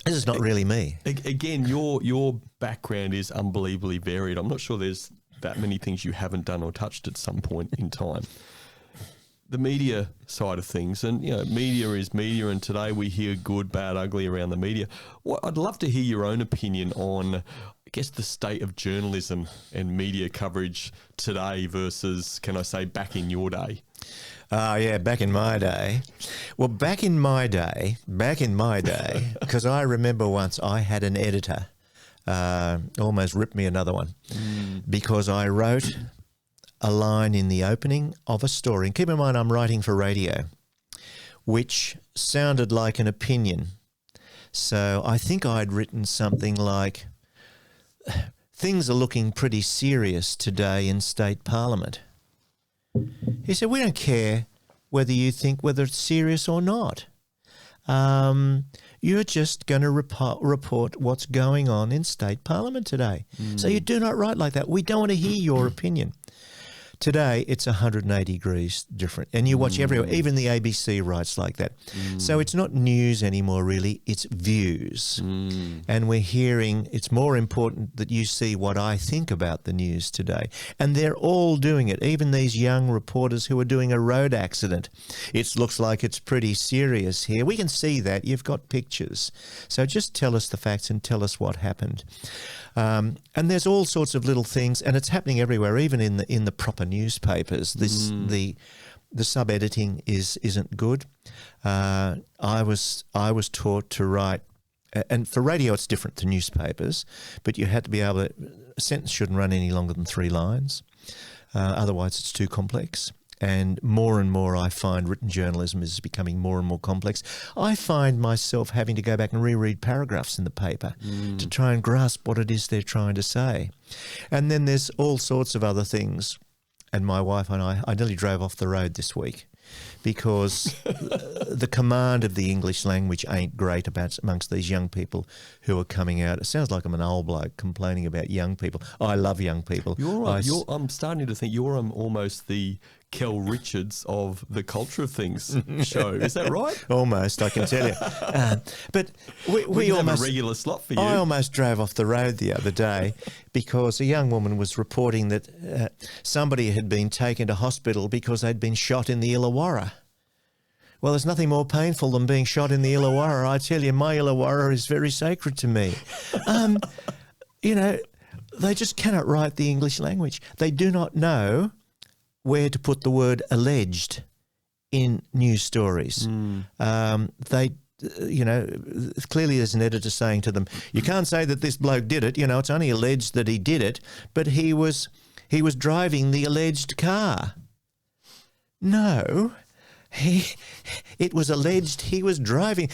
A: This is not really me.
B: Again, your background is unbelievably varied. I'm not sure there's that many things you haven't done or touched at some point in time. The media side of things, and media is media, and today we hear good, bad, ugly around the media. I'd love to hear your own opinion on, I guess, the state of journalism and media coverage today versus, can I say, back in your day?
A: Oh, yeah, back in my day. Well, back in my day, because I remember once I had an editor almost ripped me another one because I wrote a line in the opening of a story. And keep in mind, I'm writing for radio, which sounded like an opinion. So I think I'd written something like, things are looking pretty serious today in state parliament. He said, we don't care whether you think whether it's serious or not. You're just going to report what's going on in state parliament today. So you do not write like that. We don't want to hear your opinion. Today, it's 180 degrees different. And you watch everywhere, even the ABC writes like that. So it's not news anymore, really. It's views. And we're hearing it's more important that you see what I think about the news today. And they're all doing it, even these young reporters who are doing a road accident. It looks like it's pretty serious here. We can see that. You've got pictures. So just tell us the facts and tell us what happened. And there's all sorts of little things, and it's happening everywhere, even in the proper newspapers. The sub-editing isn't good. I was taught to write, and for radio it's different to newspapers, but you had to be able to, a sentence shouldn't run any longer than 3 lines. Otherwise it's too complex. And more I find written journalism is becoming more and more complex. I find myself having to go back and reread paragraphs in the paper to try and grasp what it is they're trying to say. And then there's all sorts of other things. And my wife and I nearly drove off the road this week because the command of the English language ain't great amongst these young people who are coming out. It sounds like I'm an old bloke complaining about young people. I love young people.
B: I'm starting to think you're almost the Kel Richards of the Culture of Things show. Is that right?
A: Almost, I can tell you. But we almost
B: have a regular slot for you.
A: I almost drove off the road the other day because a young woman was reporting that somebody had been taken to hospital because they'd been shot in the Illawarra. Well, there's nothing more painful than being shot in the Illawarra. I tell you, my Illawarra is very sacred to me. They just cannot write the English language. They do not know where to put the word alleged in news stories. Clearly there's an editor saying to them, you can't say that this bloke did it. It's only alleged that he did it, but he was driving the alleged car. No, it was alleged he was driving.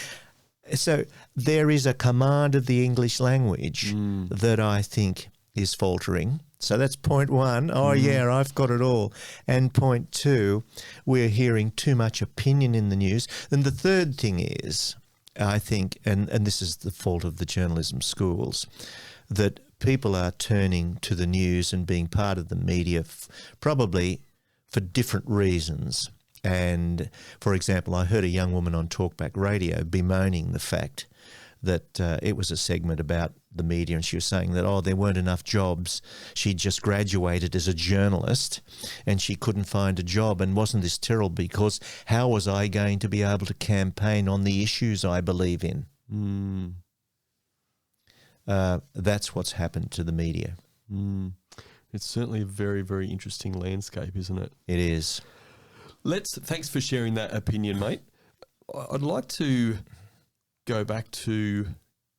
A: So there is a command of the English language that I think is faltering. So that's point 1. Oh, yeah, I've got it all. And point 2, we're hearing too much opinion in the news. And the third thing is, I think, and this is the fault of the journalism schools, that people are turning to the news and being part of the media probably for different reasons. And, for example, I heard a young woman on Talkback Radio bemoaning the fact that it was a segment about the media, and she was saying that, there weren't enough jobs. She'd just graduated as a journalist and she couldn't find a job, and wasn't this terrible because how was I going to be able to campaign on the issues I believe in? That's what's happened to the media.
B: It's certainly a very, very interesting landscape, isn't it?
A: It is.
B: Thanks for sharing that opinion, mate. I'd like to go back to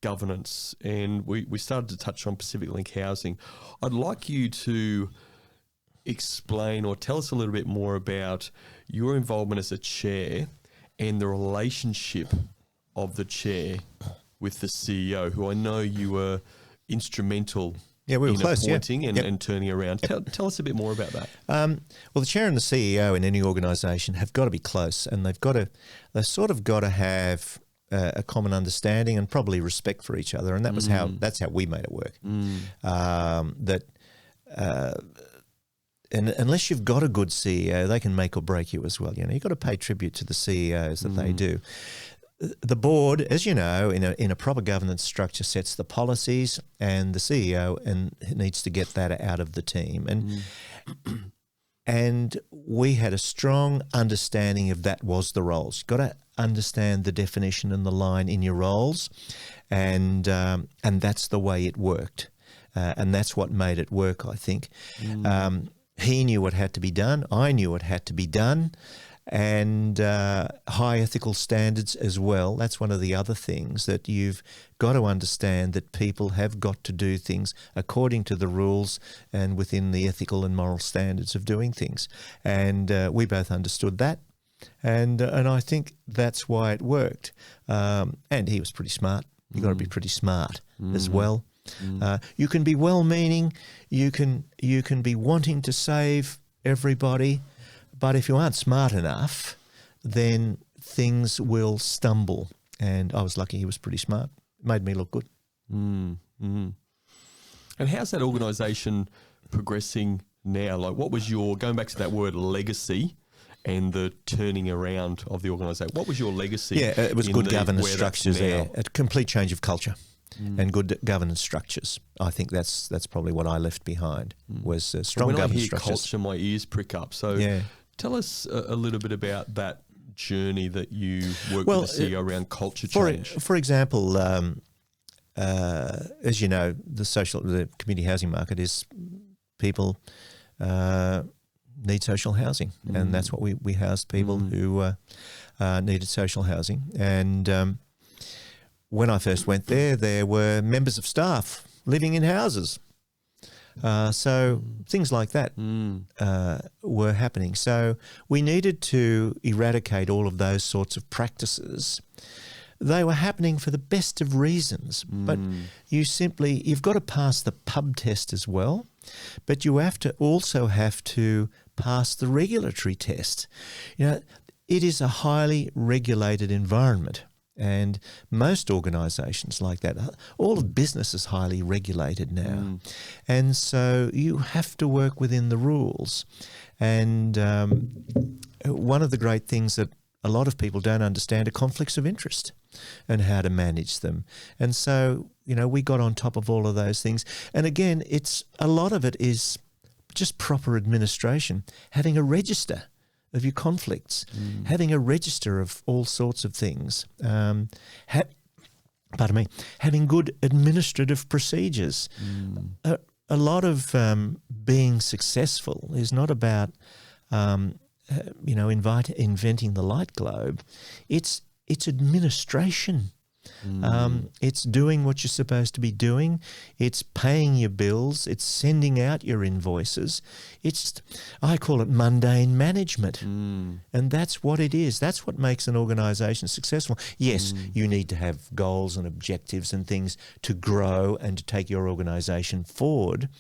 B: governance, and we started to touch on Pacific Link housing. I'd like you to explain or tell us a little bit more about your involvement as a chair and the relationship of the chair with the CEO, who I know you were instrumental
A: we were close,
B: appointing and turning around. Tell us a bit more about that.
A: Well, the chair and the CEO in any organisation have got to be close, and they've sort of got to have a common understanding and probably respect for each other, and that's how we made it work. And unless you've got a good CEO, they can make or break you as well. You've got to pay tribute to the CEOs that they do. The board, as you know, in a proper governance structure, sets the policies, and the CEO needs to get that out of the team. And we had a strong understanding of that was the roles. You've got to understand the definition and the line in your roles, and that's the way it worked, and that's what made it work, I think. He knew what had to be done. I knew what had to be done. And high ethical standards as well. That's one of the other things, that you've got to understand that people have got to do things according to the rules and within the ethical and moral standards of doing things. And we both understood that. And I think that's why it worked. And he was pretty smart. You've got to be pretty smart as well. You can be well-meaning. You can be wanting to save everybody. But if you aren't smart enough, then things will stumble. And I was lucky he was pretty smart. It made me look good.
B: And how's that organisation progressing now? Like, what was your, going back to that word legacy and the turning around of the organisation, what was your legacy?
A: Yeah, it was good governance structures there, a complete change of culture and good governance structures. I think that's probably what I left behind, was strong governance structures.
B: When I hear culture, my ears prick up. So tell us a little bit about that journey that you worked with the CEO around culture change.
A: For example, as you know, the community housing market is people need social housing, and that's what we housed people who needed social housing. And when I first went there were members of staff living in houses. So things like that were happening. So we needed to eradicate all of those sorts of practices. They were happening for the best of reasons, but you've got to pass the pub test as well, but you also have to pass the regulatory test. You know, it is a highly regulated environment. And most organisations like that, all of business is highly regulated now. And so you have to work within the rules. And one of the great things that a lot of people don't understand are conflicts of interest and how to manage them. And so, you know, we got on top of all of those things. And again, a lot of it is just proper administration, having a register of your conflicts, having a register of all sorts of things, having good administrative procedures. A lot of being successful is not about, inventing the light globe. It's administration. It's doing what you're supposed to be doing. It's paying your bills. It's sending out your invoices. I call it mundane management. And that's what it is. That's what makes an organisation successful. Yes, you need to have goals and objectives and things to grow and to take your organisation forward.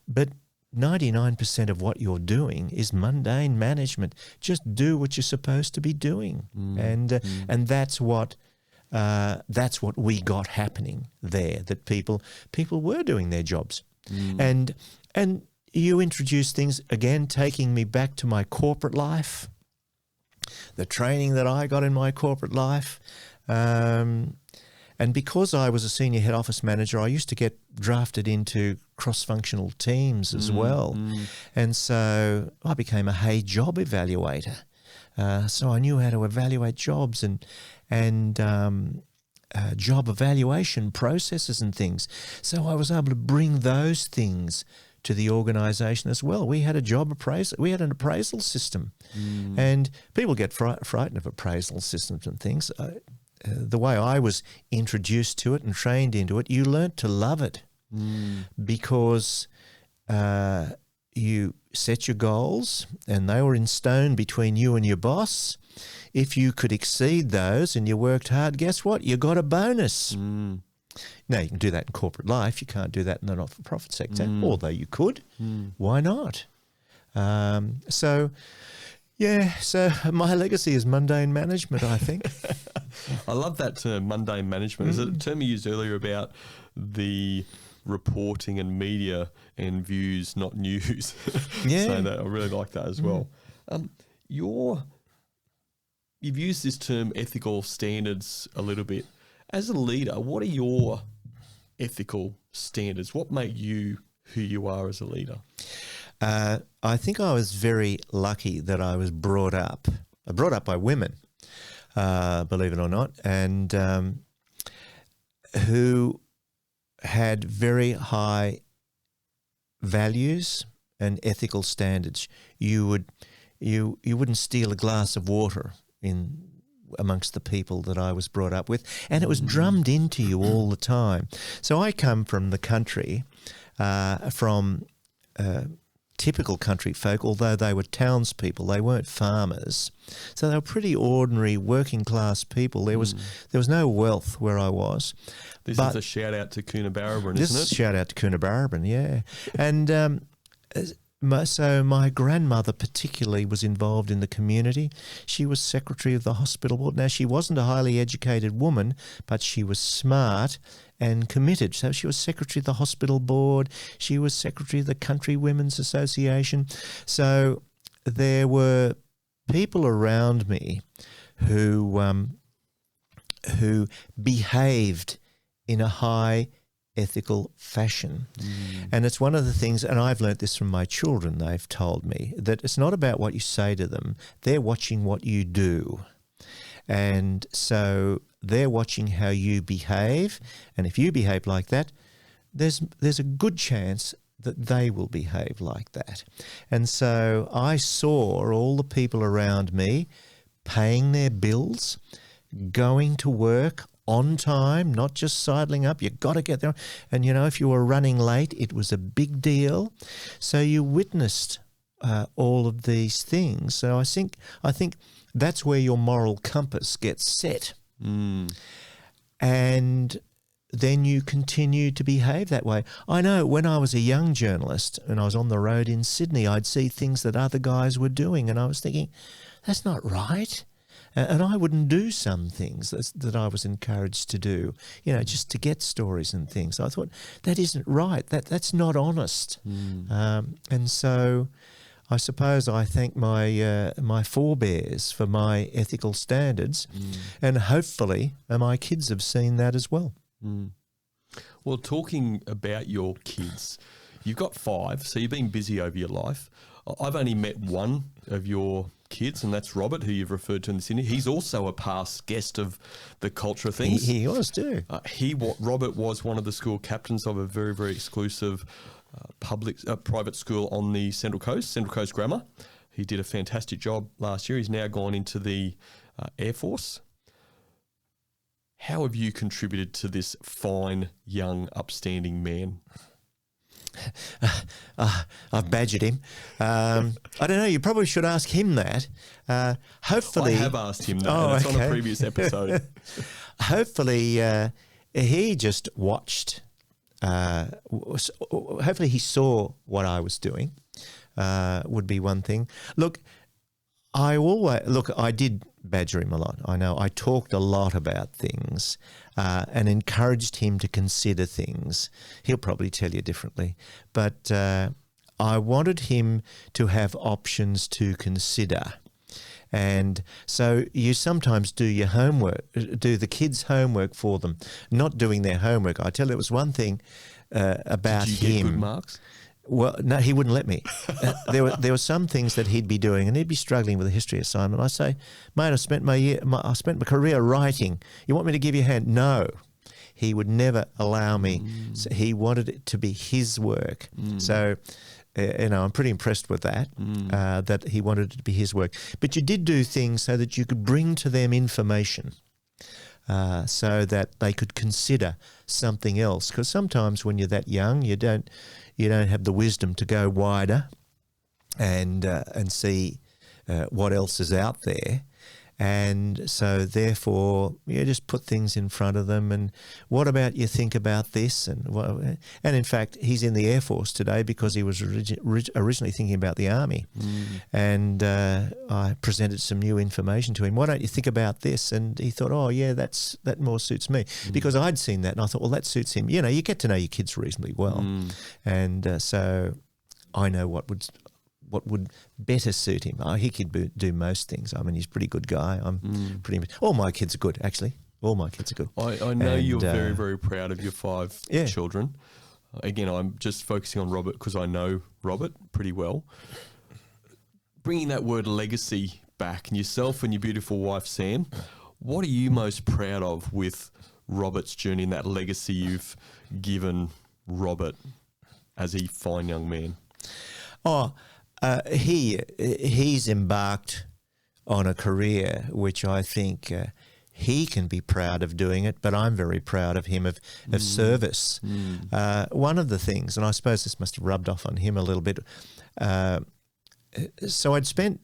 A: But 99% of what you're doing is mundane management. Just do what you're supposed to be doing. And that's what we got happening there, that people were doing their jobs. And you introduce things, again, taking me back to my corporate life, the training that I got in my corporate life. And because I was a senior head office manager, I used to get drafted into cross-functional teams as well. And so I became a Hay job evaluator. So I knew how to evaluate jobs and job evaluation processes and things. So I was able to bring those things to the organisation as well. We had a job appraisal. We had an appraisal system. And people get frightened of appraisal systems and things. The way I was introduced to it and trained into it, you learnt to love it because you set your goals and they were in stone between you and your boss. If you could exceed those and you worked hard, guess what? You got a bonus. Now, you can do that in corporate life. You can't do that in the not-for-profit sector, although you could. Why not? So my legacy is mundane management, I think.
B: I love that term, mundane management. Is it a term you used earlier about the reporting and media and views, not news?
A: Yeah.
B: So I really like that as well. You've used this term ethical standards a little bit. As a leader, what are your ethical standards? What make you who you are as a leader?
A: I think I was very lucky that I was brought up by women, believe it or not, and who had very high values and ethical standards. You wouldn't steal a glass of water amongst the people that I was brought up with, and it was drummed into you all the time. So I come from the country, from typical country folk, although they were townspeople, they weren't farmers. So they were pretty ordinary working class people. There was no wealth where I was.
B: This is a shout out to Coonabarabran, isn't it?
A: This is a shout out to Coonabarabran, yeah. And So my grandmother particularly was involved in the community. She was secretary of the hospital board. Now, she wasn't a highly educated woman, but she was smart and committed. So she was secretary of the hospital board. She was secretary of the Country Women's Association. So there were people around me who behaved in a high ethical fashion. And it's one of the things, and I've learnt this from my children, they've told me, that it's not about what you say to them, they're watching what you do. And so they're watching how you behave, and if you behave like that, there's a good chance that they will behave like that. And so I saw all the people around me paying their bills, going to work on time, not just sidling up. You've got to get there. And, if you were running late, it was a big deal. So you witnessed all of these things. So I think that's where your moral compass gets set. And then you continue to behave that way. I know when I was a young journalist and I was on the road in Sydney, I'd see things that other guys were doing and I was thinking, that's not right. And I wouldn't do some things that I was encouraged to do, just to get stories and things. I thought, that isn't right. That's not honest. And so I suppose I thank my forebears for my ethical standards, and hopefully my kids have seen that as well.
B: Well, talking about your kids, you've got 5, so you've been busy over your life. I've only met one of your kids, and that's Robert, who you've referred to in this interview. He's also a past guest of the Culture of Things.
A: He was too.
B: Robert was one of the school captains of a very, very exclusive private school on the Central Coast Grammar. He did a fantastic job last year. He's now gone into the Air Force. How have you contributed to this fine, young, upstanding man?
A: I've badgered him. I don't know. You probably should ask him that. Hopefully,
B: I have asked him that. It's on a previous episode.
A: Hopefully, he just watched. Hopefully, he saw what I was doing. Would be one thing. Look, I did badger him a lot. I know. I talked a lot about things and encouraged him to consider things. He'll probably tell you differently. But I wanted him to have options to consider. And so you sometimes do your homework, do the kids' homework for them, not doing their homework. I tell you, there was one thing about him.
B: Did you get good marks?
A: Well, no, he wouldn't let me. There were some things that he'd be doing, and he'd be struggling with a history assignment. I say, mate, I spent my career writing. You want me to give you a hand? No, he would never allow me. So he wanted it to be his work. So, I'm pretty impressed with that. That he wanted it to be his work. But you did do things so that you could bring to them information. So that they could consider something else. Because sometimes when you're that young, you don't have the wisdom to go wider and see what else is out there. And so therefore, you just put things in front of them. And what about you think about this? And in fact, he's in the Air Force today because he was originally thinking about the Army. And I presented some new information to him. Why don't you think about this? And he thought, oh, yeah, that more suits me. Because I'd seen that and I thought, well, that suits him. You get to know your kids reasonably well. And so I know what would better suit him. He could do most things. I mean, he's a pretty good guy. All my kids are good, actually. All my kids are good.
B: I know you're very, very proud of your 5 children. Again, I'm just focusing on Robert because I know Robert pretty well. Bringing that word legacy back, and yourself and your beautiful wife, Sam, what are you most proud of with Robert's journey and that legacy you've given Robert as a fine young man? He's embarked on a career which I think he can be proud of doing it, but I'm very proud of him of service. One of the things, and I suppose this must have rubbed off on him a little bit, so I'd spent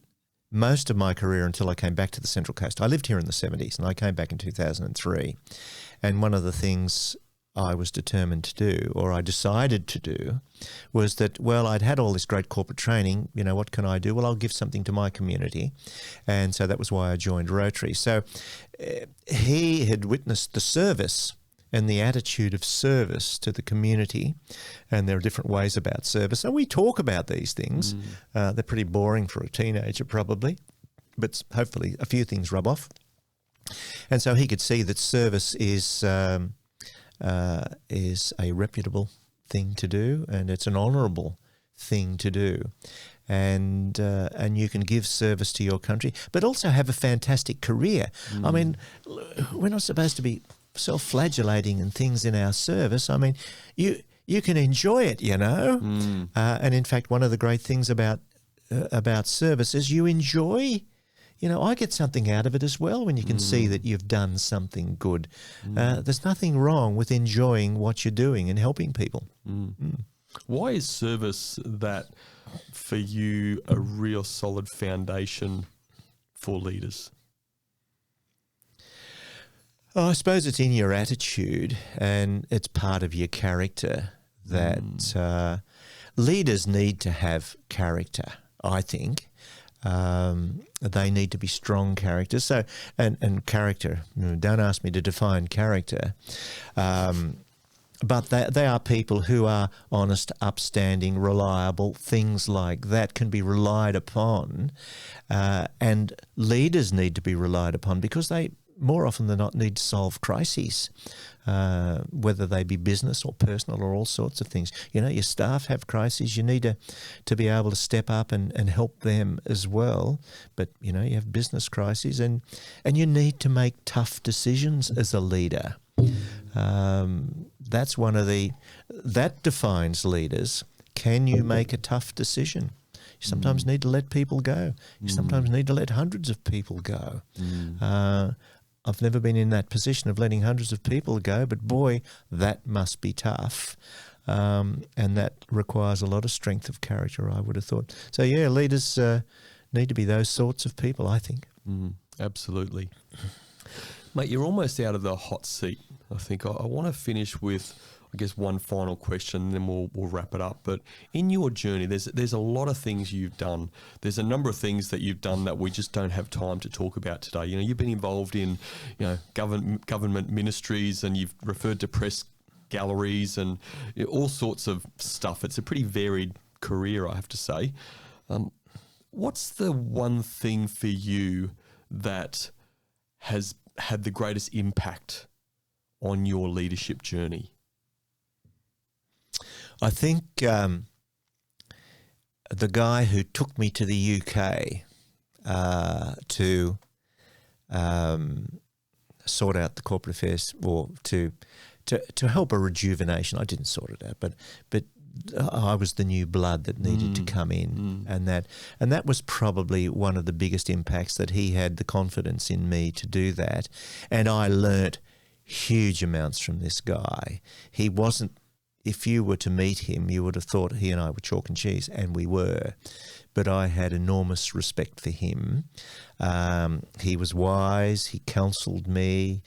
B: most of my career until I came back to the Central Coast. I lived here in the 70s and I came back in 2003. And one of the things
A: I was determined to do, or I decided to do, was that, well, I'd had all this great corporate training. You know, what can I do? Well, I'll give something to my community. And so that was why I joined Rotary. So he had witnessed the service and the attitude of service to the community. And there are different ways about service. And we talk about these things. They're pretty boring for a teenager probably, but hopefully a few things rub off. And so he could see that service is a reputable thing to do, and it's an honourable thing to do, and you can give service to your country, but also have a fantastic career. I mean, we're not supposed to be self-flagellating and things in our service. I mean, you can enjoy it, you know, and in fact, one of the great things about service is you enjoy. You know, I get something out of it as well when you can see that you've done something good. There's nothing wrong with enjoying what you're doing and helping people.
B: Why is service that, for you, a real solid foundation for leaders?
A: Oh, I suppose it's in your attitude and it's part of your character that leaders need to have character, I think. They need to be strong characters. So, and character, don't ask me to define character, but they are people who are honest, upstanding, reliable, things like that can be relied upon, and leaders need to be relied upon because they, more often than not, need to solve crises, whether they be business or personal or all sorts of things. You know, your staff have crises. You need to be able to step up and help them as well. But, you know, you have business crises and you need to make tough decisions as a leader. That's that defines leaders. Can you make a tough decision? You sometimes need to let people go. You sometimes need to let hundreds of people go. I've never been in that position of letting hundreds of people go, but boy, that must be tough. And that requires a lot of strength of character, I would have thought. So, yeah, leaders need to be those sorts of people, I think.
B: Absolutely. Mate, you're almost out of the hot seat. I think I want to finish with, I guess, one final question, and then we'll wrap it up. But in your journey, there's a lot of things you've done. There's a number of things that you've done that we just don't have time to talk about today. You know, you've been involved in, you know, government ministries, and you've referred to press galleries and all sorts of stuff. It's a pretty varied career, I have to say. What's the one thing for you that has had the greatest impact on your leadership journey?
A: I think the guy who took me to the UK to sort out the corporate affairs, or to help a rejuvenation. I didn't sort it out, but I was the new blood that needed to come in, and that was probably one of the biggest impacts, that he had the confidence in me to do that, and I learnt huge amounts from this guy. He wasn't. If you were to meet him, you would have thought he and I were chalk and cheese, and we were. But I had enormous respect for him. He was wise. He counselled me.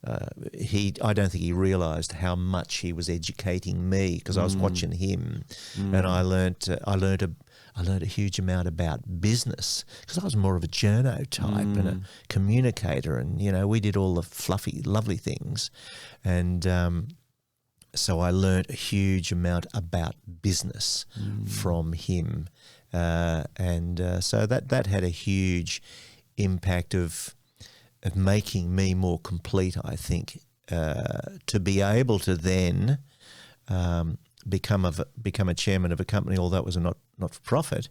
A: I don't think he realised how much he was educating me, because I was watching him, and I learnt a huge amount about business, because I was more of a journo type and a communicator, and you know, we did all the fluffy, lovely things, and so I learnt a huge amount about business from him, and so that had a huge impact of making me more complete, I think, to be able to then become a chairman of a company, although it was a not-for-profit,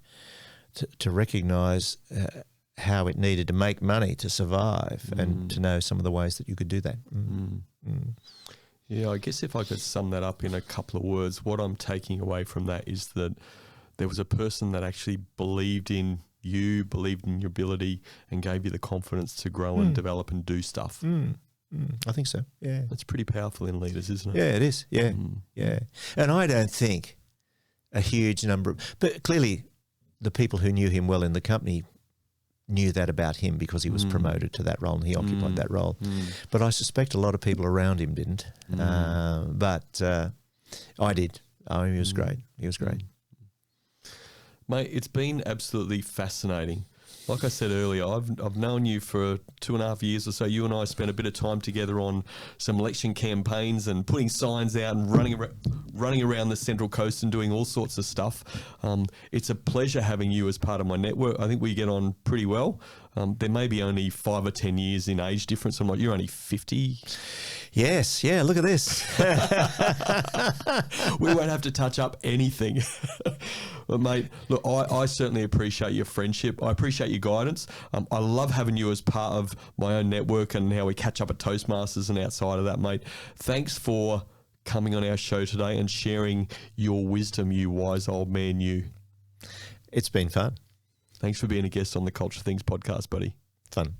A: to recognise how it needed to make money to survive, and to know some of the ways that you could do that.
B: Yeah, I guess if I could sum that up in a couple of words, what I'm taking away from that is that there was a person that actually believed in you, believed in your ability, and gave you the confidence to grow and develop and do stuff.
A: I think so, yeah.
B: That's pretty powerful in leaders, isn't it?
A: Yeah, it is, yeah, yeah. And I don't think a huge number but clearly the people who knew him well in the company knew that about him because he was promoted to that role and he occupied that role. But I suspect a lot of people around him didn't. But I did. Oh, he was great. He was great.
B: Mate, it's been absolutely fascinating. Like I said earlier, I've known you for 2.5 years or so. You and I spent a bit of time together on some election campaigns and putting signs out and running around the Central Coast and doing all sorts of stuff. It's a pleasure having you as part of my network. I think we get on pretty well. There may be only 5 or 10 years in age difference. I'm like, you're only 50.
A: Yes, yeah, look at this.
B: We won't have to touch up anything. But mate, look, I certainly appreciate your friendship. I appreciate your guidance. I love having you as part of my own network and how we catch up at Toastmasters and outside of that, mate. Thanks for coming on our show today and sharing your wisdom, you wise old man, you.
A: It's been fun.
B: Thanks for being a guest on the Culture Things podcast, buddy.
A: Fun.